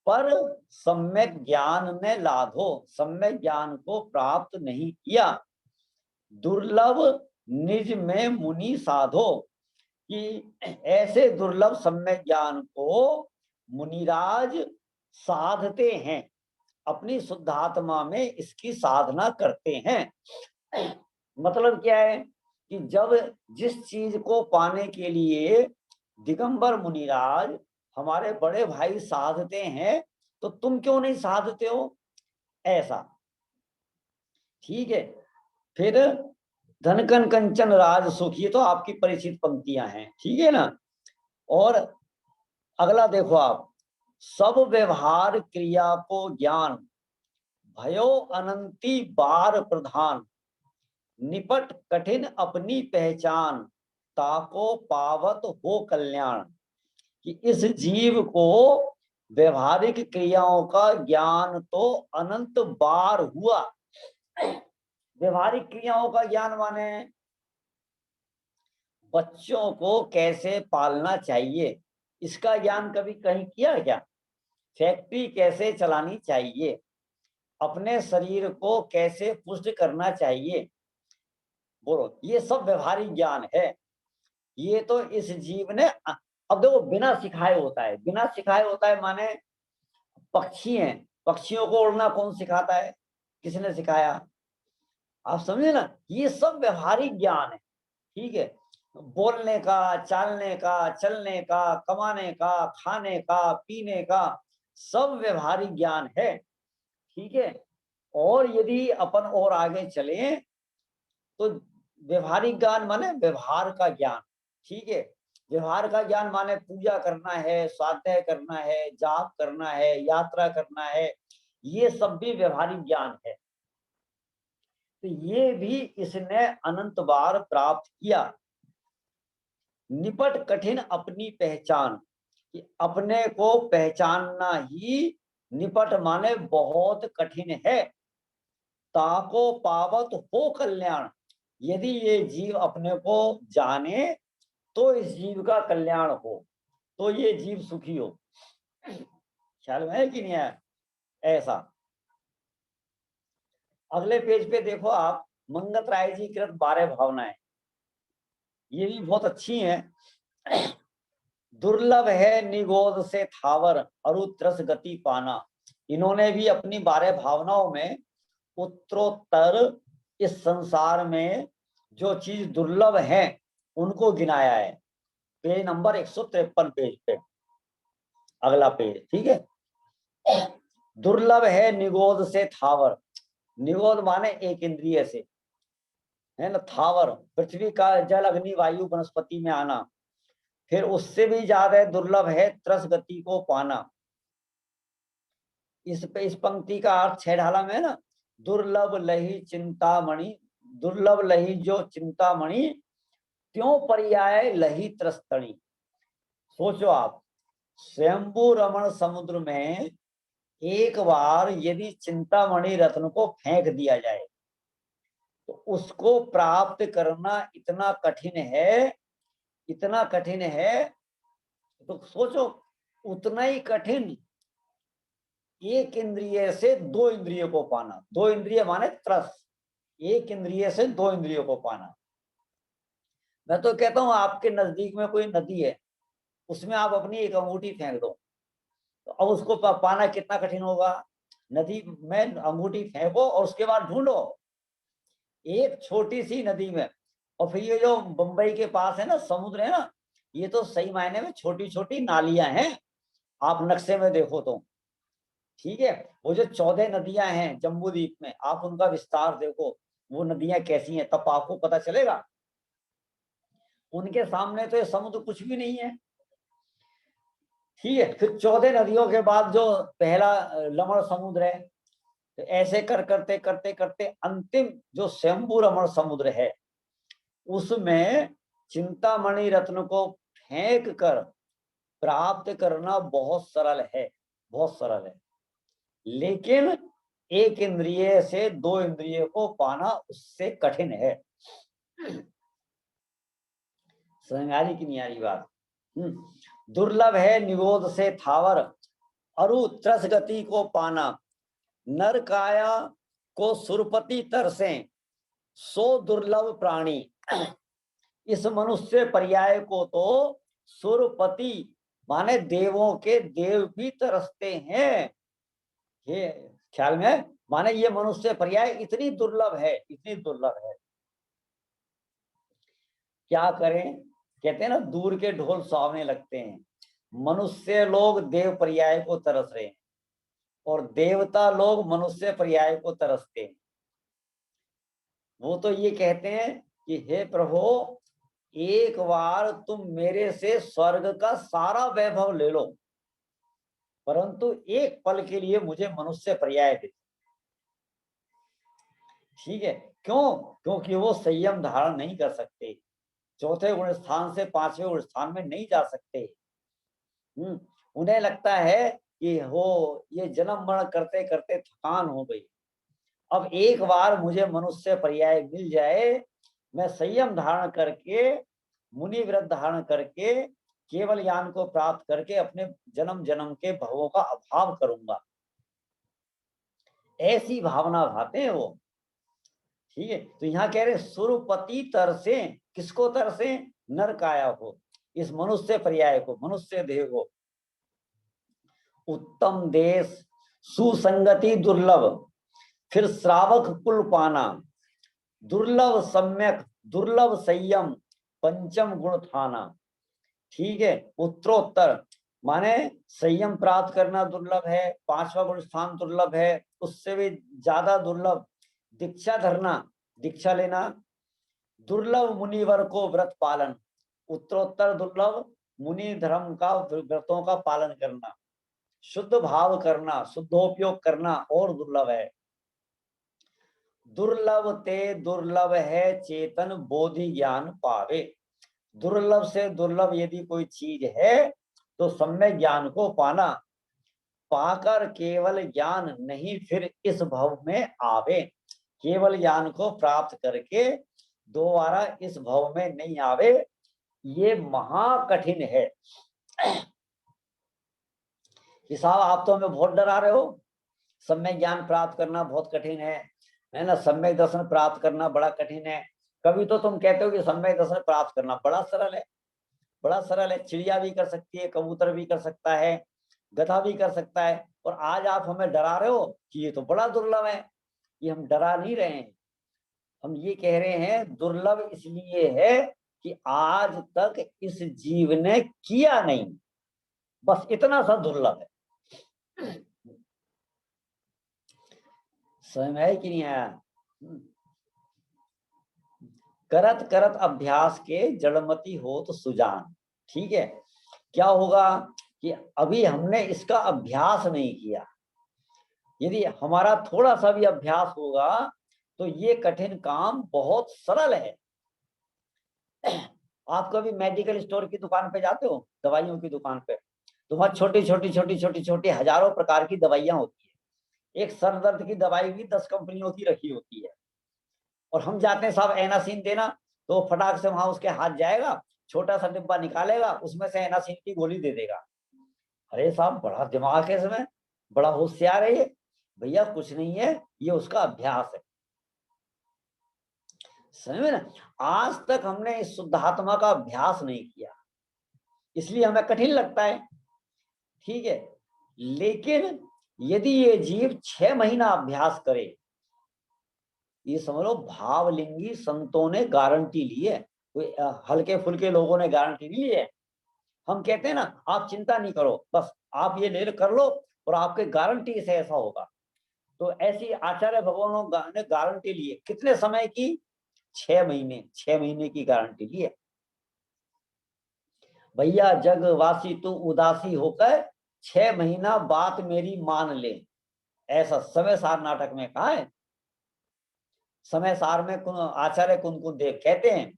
पर सम्यक ज्ञान ने लाधो, सम्यक ज्ञान को प्राप्त नहीं किया। दुर्लभ निज में मुनि साधो, कि ऐसे दुर्लभ सम्यक ज्ञान को मुनिराज साधते हैं, अपनी शुद्धात्मा में इसकी साधना करते हैं। मतलब क्या है कि जब जिस चीज को पाने के लिए दिगंबर मुनिराज हमारे बड़े भाई साधते हैं, तो तुम क्यों नहीं साधते हो, ऐसा। ठीक है, फिर धनकन कंचन राज सुख, ये तो आपकी परिचित पंक्तियां हैं, ठीक है ना। और अगला देखो आप, सब व्यवहार क्रिया को ज्ञान भयो अनंती बार प्रधान, निपट कठिन अपनी पहचान ताको पावत हो कल्याण। कि इस जीव को व्यवहारिक क्रियाओं का ज्ञान तो अनंत बार हुआ। व्यवहारिक क्रियाओं का ज्ञान माने बच्चों को कैसे पालना चाहिए, इसका ज्ञान कभी कहीं किया क्या? फैक्ट्री कैसे चलानी चाहिए, अपने शरीर को कैसे पुष्ट करना चाहिए, बोलो, ये सब व्यवहारिक ज्ञान है। ये तो इस जीव ने, अब देखो बिना सिखाए होता है, बिना सिखाए होता है माने पक्षी हैं, पक्षियों को उड़ना कौन सिखाता है, किसने सिखाया? आप समझे ना, ये सब व्यवहारिक ज्ञान है। ठीक है, बोलने का, चालने का, चलने का, कमाने का, खाने का, पीने का, सब व्यवहारिक ज्ञान है। ठीक है, और यदि अपन और आगे चले तो व्यवहारिक ज्ञान माने व्यवहार का ज्ञान। ठीक है, व्यवहार का ज्ञान माने पूजा करना है, स्वाध्याय करना है, जाप करना है, यात्रा करना है, ये सब भी व्यवहारिक ज्ञान है। तो ये भी इसने अनंत बार प्राप्त किया। निपट कठिन अपनी पहचान, कि अपने को पहचानना ही निपट माने बहुत कठिन है। ताको पावत हो कल्याण, यदि ये जीव अपने को जाने तो इस जीव का कल्याण हो, तो ये जीव सुखी हो। ख्याल में है कि नहीं है? ऐसा। अगले पेज पे देखो आप, मंगत राय जी कृत 12 भावनाएं, ये भी बहुत अच्छी हैं। दुर्लभ है निगोद से थावर अरुत्रस गति पाना, इन्होंने भी अपनी 12 भावनाओं में उत्तरोत्तर इस संसार में जो चीज दुर्लभ है उनको गिनाया है। पेज नंबर 153 पेज पे, अगला पेज। ठीक है, दुर्लभ है निगोद से थावर, निगोद माने एक इंद्रिय से, है ना, थावर पृथ्वी का जल अग्नि वायु वनस्पति में आना, फिर उससे भी ज्यादा दुर्लभ है त्रस गति को पाना। इस पंक्ति का अर्थ 6 ढाला में है ना, दुर्लभ लही चिंतामणि, दुर्लभ लही जो चिंतामणि, त्यों पर्याय लही त्रस्तणी। सोचो आप, स्वयंभू रमण समुद्र में एक बार यदि चिंतामणि रत्न को फेंक दिया जाए तो उसको प्राप्त करना इतना कठिन है, इतना कठिन है। तो सोचो, उतना ही कठिन एक इंद्रिय से दो इंद्रिय को पाना। दो इंद्रिय माने त्रस, एक इंद्रिय से दो इंद्रियों को पाना। मैं तो कहता हूं आपके नजदीक में कोई नदी है, उसमें आप अपनी एक अंगूठी फेंक दो, तो अब उसको पाना कितना कठिन होगा। नदी में अंगूठी फेंको और उसके बाद ढूंढो एक छोटी सी नदी में। और फिर ये जो बंबई के पास है ना समुद्र है ना, ये तो सही मायने में छोटी छोटी नालियां हैं, आप नक्शे में देखो तो। ठीक है, वो जो 14 नदियां हैं जम्बू द्वीप में, आप उनका विस्तार देखो, वो नदियां कैसी हैं, तब आपको पता चलेगा। उनके सामने तो ये समुद्र कुछ भी नहीं है। ठीक है, फिर 14 नदियों के बाद जो पहला लवण समुद्र है, तो ऐसे करते करते करते अंतिम जो स्वयंभू रमण समुद्र है, उसमें चिंतामणि रत्न को फेंक कर प्राप्त करना बहुत सरल है, बहुत सरल है। लेकिन एक इंद्रिय से दो इंद्रिय को पाना उससे कठिन है। समझ आ रही कि नहीं आ रही बात? दुर्लभ है निरोध से थावर, अरु त्रस गति को पाना। नर काया को सुरपति तरसे, सो दुर्लभ प्राणी। इस मनुष्य पर्याय को तो सुरपति माने देवों के देव भी तरसते हैं। ये ख्याल में, माने ये मनुष्य पर्याय इतनी दुर्लभ है, इतनी दुर्लभ है। क्या करें, कहते हैं ना दूर के ढोल सुहावने लगते हैं। मनुष्य लोग देव पर्याय को तरस रहे हैं और देवता लोग मनुष्य पर्याय को तरसते हैं। वो तो ये कहते हैं कि हे प्रभु, एक बार तुम मेरे से स्वर्ग का सारा वैभव ले लो, परंतु एक पल के लिए मुझे मनुष्य पर्याय दे। ठीक है, क्यों? क्योंकि वो संयम धारण नहीं कर सकते, चौथे गुण स्थान से पांचवें गुण स्थान में नहीं जा सकते। उन्हें लगता है कि हो ये जन्म मरण करते करते थकान हो गई, अब एक बार मुझे मनुष्य पर्याय मिल जाए, मैं संयम धारण करके, मुनि व्रत धारण करके, केवल ज्ञान को प्राप्त करके अपने जन्म जन्म के भवों का अभाव करूंगा। ऐसी भावना भाते हैं वो। ठीक है, तो यहाँ कह रहे सुरपति तरसे, किसको तरसे? नर काया को, इस मनुष्य पर्याय को, मनुष्य देह को। उत्तम देश सुसंगति दुर्लभ, फिर श्रावक कुल पाना। दुर्लभ सम्यक, दुर्लभ संयम, पंचम गुण थाना। ठीक है, उत्तरोत्तर माने संयम प्राप्त करना दुर्लभ है, पांचवा गुण स्थान दुर्लभ है, उससे भी ज्यादा दुर्लभ दीक्षा धरना, दीक्षा लेना। दुर्लभ मुनिवर को व्रत पालन, उत्तरोत्तर दुर्लभ मुनि धर्म का, व्रतों का पालन करना। शुद्ध भाव करना, शुद्धोपयोग करना और दुर्लभ है। दुर्लभ ते दुर्लभ है चेतन बोधि ज्ञान पावे। दुर्लभ से दुर्लभ यदि कोई चीज है तो सम्यक ज्ञान को पाना। पाकर केवल ज्ञान नहीं फिर इस भव में आवे, केवल ज्ञान को प्राप्त करके दोबारा इस भव में नहीं आवे, ये महाकठिन है। कि साहब आप तो हमें बहुत डरा रहे हो, सम्यक ज्ञान प्राप्त करना बहुत कठिन है ना, सम्यक दर्शन प्राप्त करना बड़ा कठिन है। कभी तो तुम कहते हो कि सम्यक दर्शन प्राप्त करना बड़ा सरल है, बड़ा सरल है, चिड़िया भी कर सकती है, कबूतर भी कर सकता है, गधा भी कर सकता है, और आज आप हमें डरा रहे हो कि ये तो बड़ा दुर्लभ है। ये हम डरा नहीं रहे हैं, हम ये कह रहे हैं दुर्लभ इसलिए है कि आज तक इस जीव ने किया नहीं, बस इतना सा दुर्लभ है। समझ में है कि नहीं आया? करत करत अभ्यास के जड़मती हो तो सुजान। ठीक है, क्या होगा कि अभी हमने इसका अभ्यास नहीं किया। यदि हमारा थोड़ा सा भी अभ्यास होगा तो ये कठिन काम बहुत सरल है। आप कभी मेडिकल स्टोर की दुकान पे जाते हो, दवाइयों की दुकान पे, तो वहां छोटी छोटी हजारों प्रकार की दवाइयां होती है। एक सर दर्द की दवाई भी 10 कंपनियों की रखी होती है, और हम जाते हैं साहब एनासिन देना, तो फटाक से वहां उसके हाथ जाएगा, छोटा सा डिब्बा निकालेगा, उसमें से एनासिन की गोली दे देगा। अरे साहब बड़ा दिमाग है इसमें, बड़ा होशियार है ये। भैया कुछ नहीं है, ये उसका अभ्यास है। समझ में ना, आज तक हमने इस शुद्धात्मा का अभ्यास नहीं किया, इसलिए हमें कठिन लगता है। ठीक है, लेकिन यदि ये जीव 6 महीना अभ्यास करे, ये समझ लो भावलिंगी संतों ने गारंटी ली है, कोई हल्के फुल्के लोगों ने गारंटी नहीं ली है। हम कहते हैं ना आप चिंता नहीं करो, बस आप ये ले कर लो और आपके गारंटी से ऐसा होगा। तो ऐसी आचार्य भगवान ने गारंटी ली है, कितने समय की? 6 महीने, 6 महीने की गारंटी ली है। भैया जगवासी तू उदासी होकर 6 महीना बात मेरी मान ले, ऐसा समय सार नाटक में कहा है। समय सार में आचार्य कुन देव कहते हैं।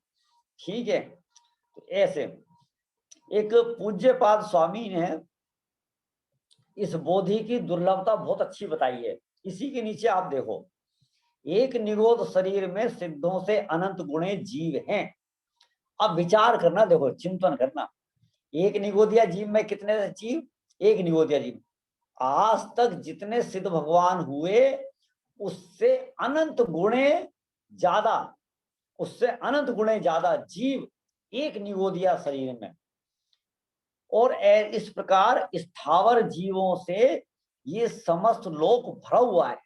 ठीक है, तो ऐसे एक पूज्यपाद स्वामी ने इस बोधि की दुर्लभता बहुत अच्छी बताई है। इसी के नीचे आप देखो, एक निरोध शरीर में सिद्धों से अनंत गुणे जीव हैं। अब विचार करना, देखो चिंतन करना, एक निगोदिया जीव में कितने जीव? एक निगोदिया जीव। आज तक जितने सिद्ध भगवान हुए उससे अनंत गुणे ज्यादा, उससे अनंत गुणे ज्यादा जीव एक निगोदिया शरीर में। और इस प्रकार स्थावर जीवों से ये समस्त लोक भरा हुआ है।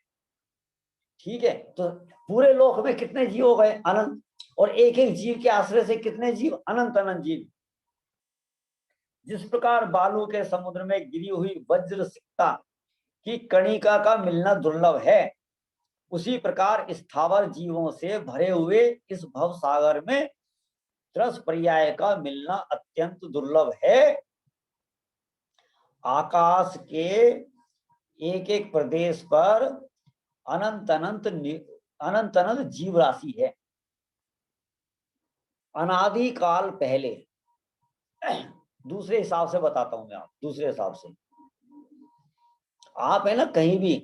ठीक है, तो पूरे लोक में कितने जीव हो गए? अनंत। और एक एक जीव के आश्रय से कितने जीव? अनंत अनंत जीव। जिस प्रकार बालू के समुद्र में गिरी हुई वज्र सिक्का की कणिका का मिलना दुर्लभ है, उसी प्रकार स्थावर जीवों से भरे हुए इस भव सागर में 10 पर्याय का मिलना अत्यंत दुर्लभ है। आकाश के एक एक प्रदेश पर अनंत अनंत जीव राशि है। अनादि काल पहले, दूसरे हिसाब से बताता हूं मैं, आप दूसरे हिसाब से, आप है ना कहीं भी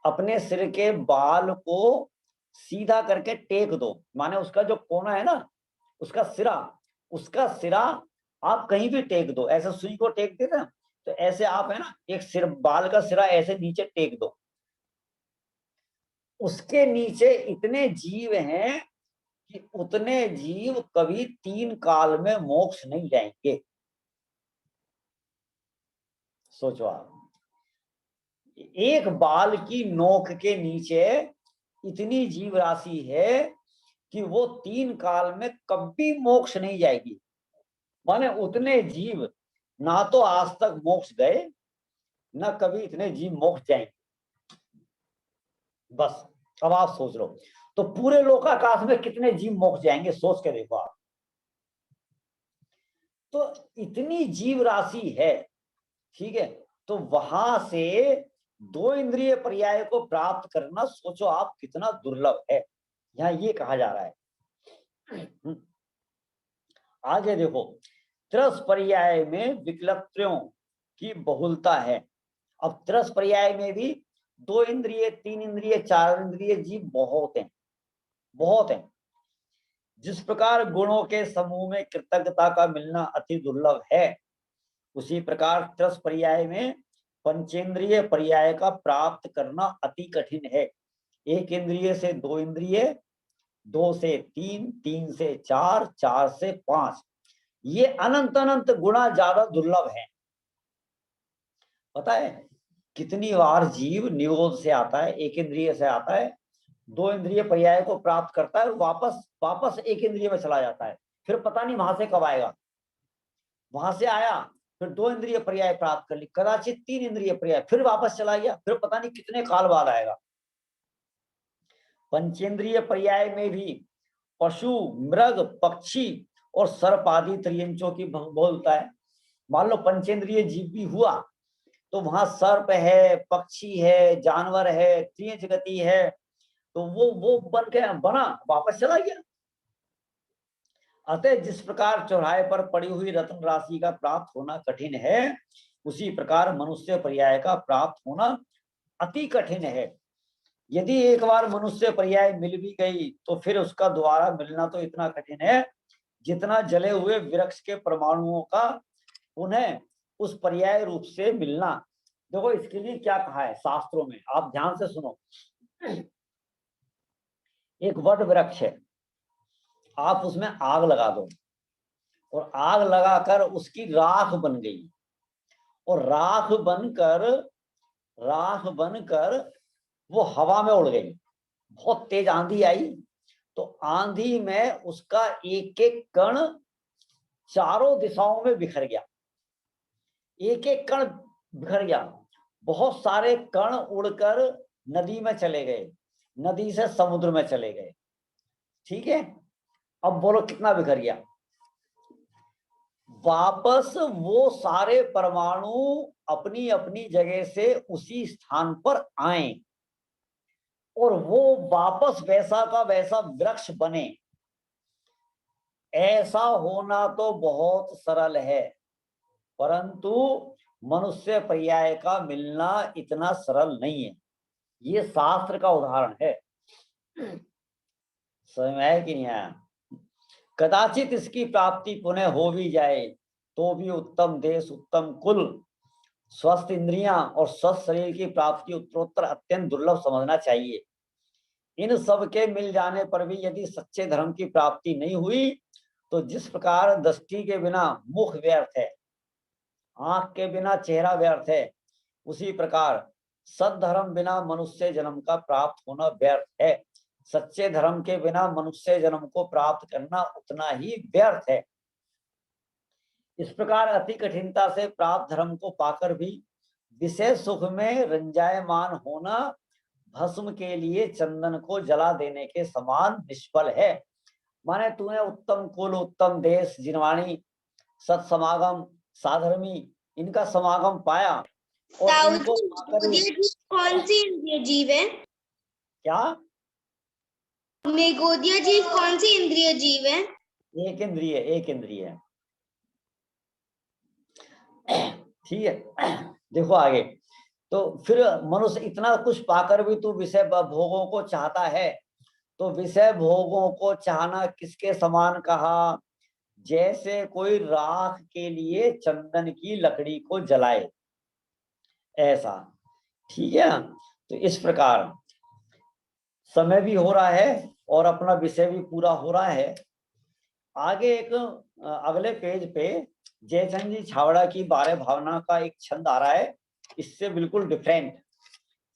अपने सिर के बाल को सीधा करके टेक दो, माने उसका जो कोना है ना, उसका सिरा आप कहीं भी टेक दो, ऐसे सुई को टेक देते ना, तो ऐसे आप है ना एक सिर, बाल का सिरा ऐसे नीचे टेक दो, उसके नीचे इतने जीव हैं कि उतने जीव कभी 3 काल में मोक्ष नहीं जाएंगे। सोचो आप, एक बाल की नोक के नीचे इतनी जीव राशि है कि वो 3 काल में कभी मोक्ष नहीं जाएगी। माने उतने जीव ना तो आज तक मोक्ष गए, ना कभी इतने जीव मोक्ष जाएंगे। बस अब आप सोच लो, तो पूरे लोकाकाश में कितने जीव मोक्ष जाएंगे, सोच के देखो आप। तो इतनी जीव राशि है। ठीक है, तो वहां से 2 इंद्रिय पर्याय को प्राप्त करना सोचो आप कितना दुर्लभ है, यहां ये कहा जा रहा है। आगे देखो, 10 पर्याय में विकल्पों की बहुलता है। अब 10 पर्याय में भी 2 इंद्रिय, 3 इंद्रिय, 4 इंद्रिय जीव बहुत हैं, बहुत हैं। जिस प्रकार गुणों के समूह में कृतज्ञता का मिलना अति दुर्लभ है, उसी प्रकार 10 पर्याय में पंचेंद्रिय पर्याय का प्राप्त करना अति कठिन है। 1 इंद्रिय से 2 इंद्रिय, 2 से 3, 3 से 4, 4 से 5, ये अनंत अनंत गुणा ज्यादा दुर्लभ है। पता है कितनी बार जीव निरोध से आता है, 1 इंद्रिय से आता है, 2 इंद्रिय पर्याय को प्राप्त करता है, वापस 1 इंद्रिय में चला जाता है, फिर पता नहीं वहां से कब आएगा। वहां से आया, फिर 2 इंद्रिय पर्याय प्राप्त कर ली, कदाचित 3 इंद्रिय पर्याय, फिर वापस चला गया, फिर पता नहीं कितने काल बाद आएगा। पंचेंद्रिय पर्याय में भी पशु, मृग, पक्षी और सर्प आदि त्रियंचों की बोलता है। मान लो पंचेंद्रिय जीव भी हुआ तो वहां सर्प है, पक्षी है, जानवर है, त्रियंच गति है, तो वो बन के बना वापस चला गया। अतः जिस प्रकार चौराहे पर पड़ी हुई रत्न राशि का प्राप्त होना कठिन है, उसी प्रकार मनुष्य पर्याय का प्राप्त होना अति कठिन है। यदि एक बार मनुष्य पर्याय मिल भी गई तो फिर उसका दोबारा मिलना तो इतना कठिन है जितना जले हुए वृक्ष के परमाणुओं का उन्हें उस पर्याय रूप से मिलना। देखो इसके लिए क्या कहा है शास्त्रों में, आप ध्यान से सुनो। एक वट वृक्ष है, आप उसमें आग लगा दो और आग लगाकर उसकी राख बन गई और राख बनकर वो हवा में उड़ गई। बहुत तेज आंधी आई तो आंधी में उसका एक एक कण चारों दिशाओं में बिखर गया, एक एक कण बिखर गया। बहुत सारे कण उड़कर नदी में चले गए, नदी से समुद्र में चले गए। ठीक है, अब बोलो कितना बिखर गया। वापस वो सारे परमाणु अपनी अपनी जगह से उसी स्थान पर आए और वो वापस वैसा का वैसा वृक्ष बने। ऐसा होना तो बहुत सरल है, परंतु मनुष्य पर्याय का मिलना इतना सरल नहीं है। ये शास्त्र का उदाहरण है, समझ में आया कि नहीं आया। कदाचित इसकी प्राप्ति पुनः हो भी जाए तो भी उत्तम देश, उत्तम कुल, स्वस्थ इंद्रियां और स्वस्थ शरीर की प्राप्ति उत्तरोत्तर अत्यंत दुर्लभ समझना चाहिए। इन सब के मिल जाने पर भी यदि सच्चे धर्म की प्राप्ति नहीं हुई तो जिस प्रकार दृष्टि के बिना मुख व्यर्थ है, आंख के बिना चेहरा व्यर्थ है, उसी प्रकार सद्धर्म बिना मनुष्य जन्म का प्राप्त होना व्यर्थ है। सच्चे धर्म के बिना मनुष्य जन्म को प्राप्त करना उतना ही व्यर्थ है। इस प्रकार अति कठिनता से प्राप्त धर्म को पाकर भी विषय सुख में रंजायमान होना भस्म के लिए चंदन को जला देने के समान निष्फल है। माने तूने उत्तम कुल, उत्तम देश, जिनवाणी, सत्समागम, साधर्मी, इनका समागम पाया और इनको कौन सी इंद्रिय जीव है? क्या मेघोदिया जीव कौन सी इंद्रिय जीव है? एक इंद्रिय, एक इंद्रिय। ठीक है, देखो आगे। तो फिर मनुष्य इतना कुछ पाकर भी तू विषय भोगों को चाहता है, तो विषय भोगों को चाहना किसके समान कहा? जैसे कोई राख के लिए चंदन की लकड़ी को जलाए, ऐसा। ठीक है, तो इस प्रकार समय भी हो रहा है और अपना विषय भी पूरा हो रहा है। आगे एक अगले पेज पे जयचंद जी छावड़ा की बारह भावना का एक छंद आ रहा है, इससे बिल्कुल डिफरेंट।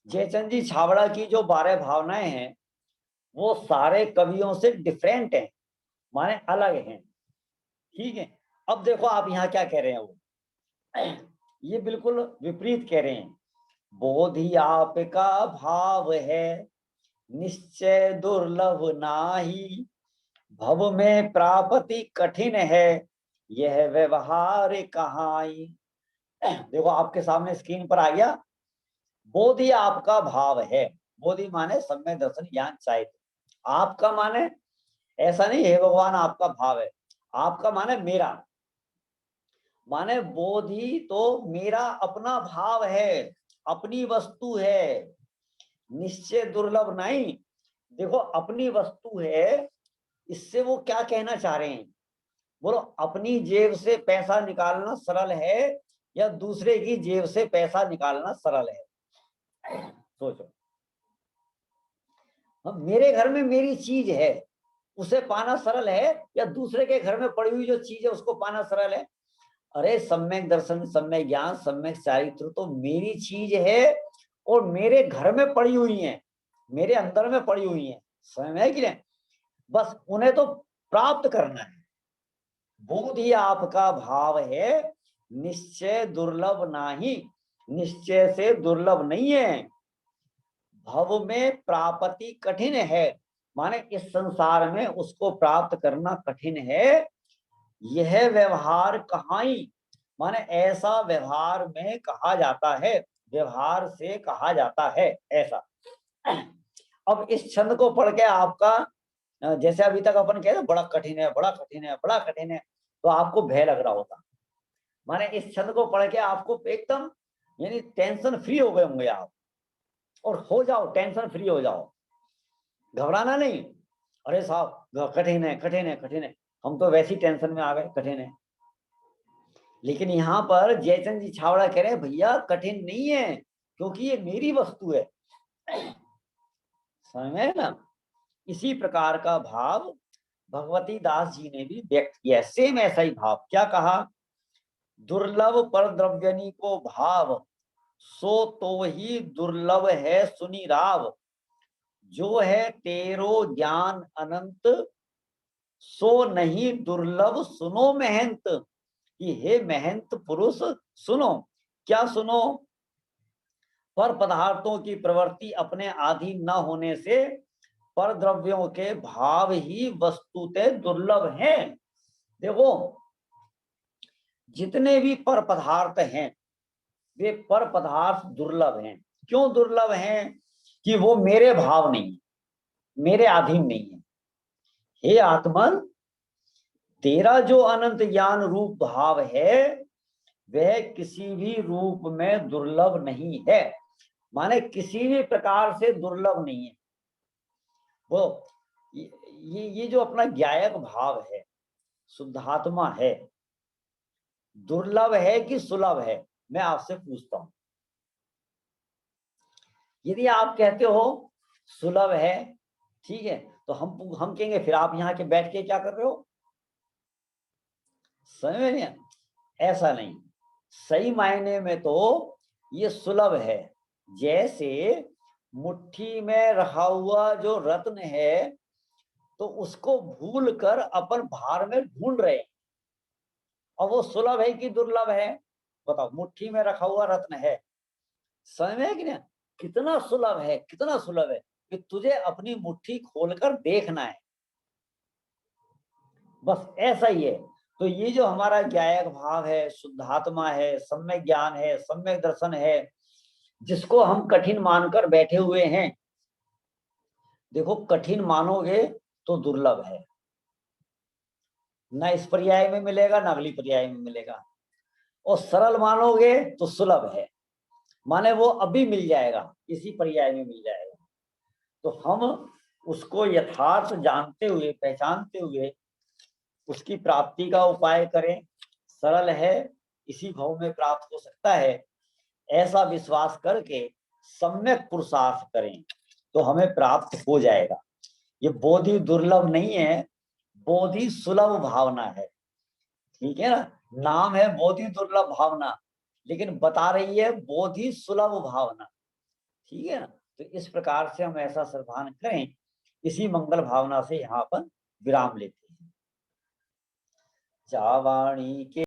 जयचंद जी छावड़ा की जो बारह भावनाएं हैं वो सारे कवियों से डिफरेंट हैं, माने अलग हैं। ठीक है, अब देखो आप यहाँ क्या कह रहे हैं, वो ये बिल्कुल विपरीत कह रहे हैं। बोधि आपका भाव है, निश्चय दुर्लभ नाही, भव में प्राप्ति कठिन है, यह व्यवहार कहाई। देखो आपके सामने स्क्रीन पर आ गया, बोधि आपका भाव है। बोधि माने सम्यक दर्शन ज्ञान चाहिए। आपका माने ऐसा नहीं है भगवान आपका भाव है, आपका माने मेरा, माने बोधि तो मेरा अपना भाव है, अपनी वस्तु है। निश्चय दुर्लभ नहीं, देखो अपनी वस्तु है, इससे वो क्या कहना चाह रहे हैं? बोलो, अपनी जेब से पैसा निकालना सरल है या दूसरे की जेब से पैसा निकालना सरल है? सोचो। मेरे घर में मेरी चीज है, उसे पाना सरल है या दूसरे के घर में पड़ी हुई जो चीज है उसको पाना सरल है? अरे सम्यक दर्शन, सम्यक ज्ञान, सम्यक चारित्र तो मेरी चीज है और मेरे घर में पड़ी हुई है, मेरे अंदर में पड़ी हुई है, समझ में है कि नहीं? बस उन्हें तो प्राप्त करना है। बोधि आपका भाव है, निश्चय दुर्लभ नाही, निश्चय से दुर्लभ नहीं है। भव में प्राप्ति कठिन है, माने इस संसार में उसको प्राप्त करना कठिन है। यह व्यवहार कहाई, माने ऐसा व्यवहार में कहा जाता है, व्यवहार से कहा जाता है ऐसा। अब इस छंद को पढ़ के आपका जैसे अभी तक अपन कह रहे बड़ा कठिन है, बड़ा कठिन है, बड़ा कठिन है, तो आपको भय लग रहा होगा। माने इस छंद को पढ़ के आपको एकदम यानी टेंशन फ्री हो गए होंगे आप, और हो जाओ, टेंशन फ्री हो जाओ, घबराना नहीं। अरे साहब कठिन है, कठिन है, कठिन है, हम तो वैसी टेंशन में आ गए, कठिन है। लेकिन यहाँ पर जयचंद जी छावड़ा कह रहे हैं भैया कठिन नहीं है, क्योंकि ये मेरी वस्तु है। समझ में ना? इसी प्रकार का भाव भगवती दास जी ने भी व्यक्त किया, सेम ऐसा ही भाव। क्या कहा? दुर्लभ पर द्रव्यनी को भाव, सो तो ही दुर्लभ है सुनी राव। जो है तेरो ज्ञान अनंत, सो नहीं दुर्लभ सुनो महंत। कि हे महंत पुरुष सुनो। क्या सुनो? पर पदार्थों की प्रवृत्ति अपने अधीन न होने से पर द्रव्यों के भाव ही वस्तुतः दुर्लभ हैं। देखो जितने भी पर पदार्थ हैं वे पर पदार्थ दुर्लभ हैं। क्यों दुर्लभ हैं? कि वो मेरे भाव नहीं, मेरे अधीन नहीं है। हे आत्मन, तेरा जो अनंत ज्ञान रूप भाव है वह किसी भी रूप में दुर्लभ नहीं है, माने किसी भी प्रकार से दुर्लभ नहीं है। वो ये जो अपना ज्ञायक भाव है, शुद्धात्मा है, दुर्लभ है कि सुलभ है? मैं आपसे पूछता हूं। यदि आप कहते हो सुलभ है, ठीक है, तो हम कहेंगे फिर आप यहाँ के बैठ के क्या कर रहे हो? समझ में नहीं? ऐसा नहीं, सही मायने में तो ये सुलभ है। जैसे मुट्ठी में रखा हुआ जो रत्न है तो उसको भूल कर अपन भार में ढूंढ रहे हैं, और वो सुलभ है कि दुर्लभ है? बताओ, मुट्ठी में रखा हुआ रत्न है, समझ में है कि नहीं? कितना सुलभ है, कितना सुलभ है कि तुझे अपनी मुट्ठी खोलकर देखना है, बस ऐसा ही है। तो ये जो हमारा ज्ञायक भाव है, शुद्धात्मा है, सम्यक ज्ञान है, सम्यक दर्शन है, जिसको हम कठिन मानकर बैठे हुए हैं, देखो कठिन मानोगे तो दुर्लभ है, ना इस पर्याय में मिलेगा ना अगली पर्याय में मिलेगा। और सरल मानोगे तो सुलभ है, माने वो अभी मिल जाएगा, इसी पर्याय में मिल जाएगा। तो हम उसको यथार्थ जानते हुए, पहचानते हुए उसकी प्राप्ति का उपाय करें। सरल है, इसी भाव में प्राप्त हो सकता है, ऐसा विश्वास करके सम्यक पुरुषार्थ करें तो हमें प्राप्त हो जाएगा। ये बोधि दुर्लभ नहीं है, बोधि सुलभ भावना है, ठीक है ना? नाम है बोधि दुर्लभ भावना, लेकिन बता रही है बोधि सुलभ भावना, ठीक है ना? तो इस प्रकार से हम ऐसा सर्वभान करें, इसी मंगल भावना से यहाँ पर विराम लेते हैं। जावाणी के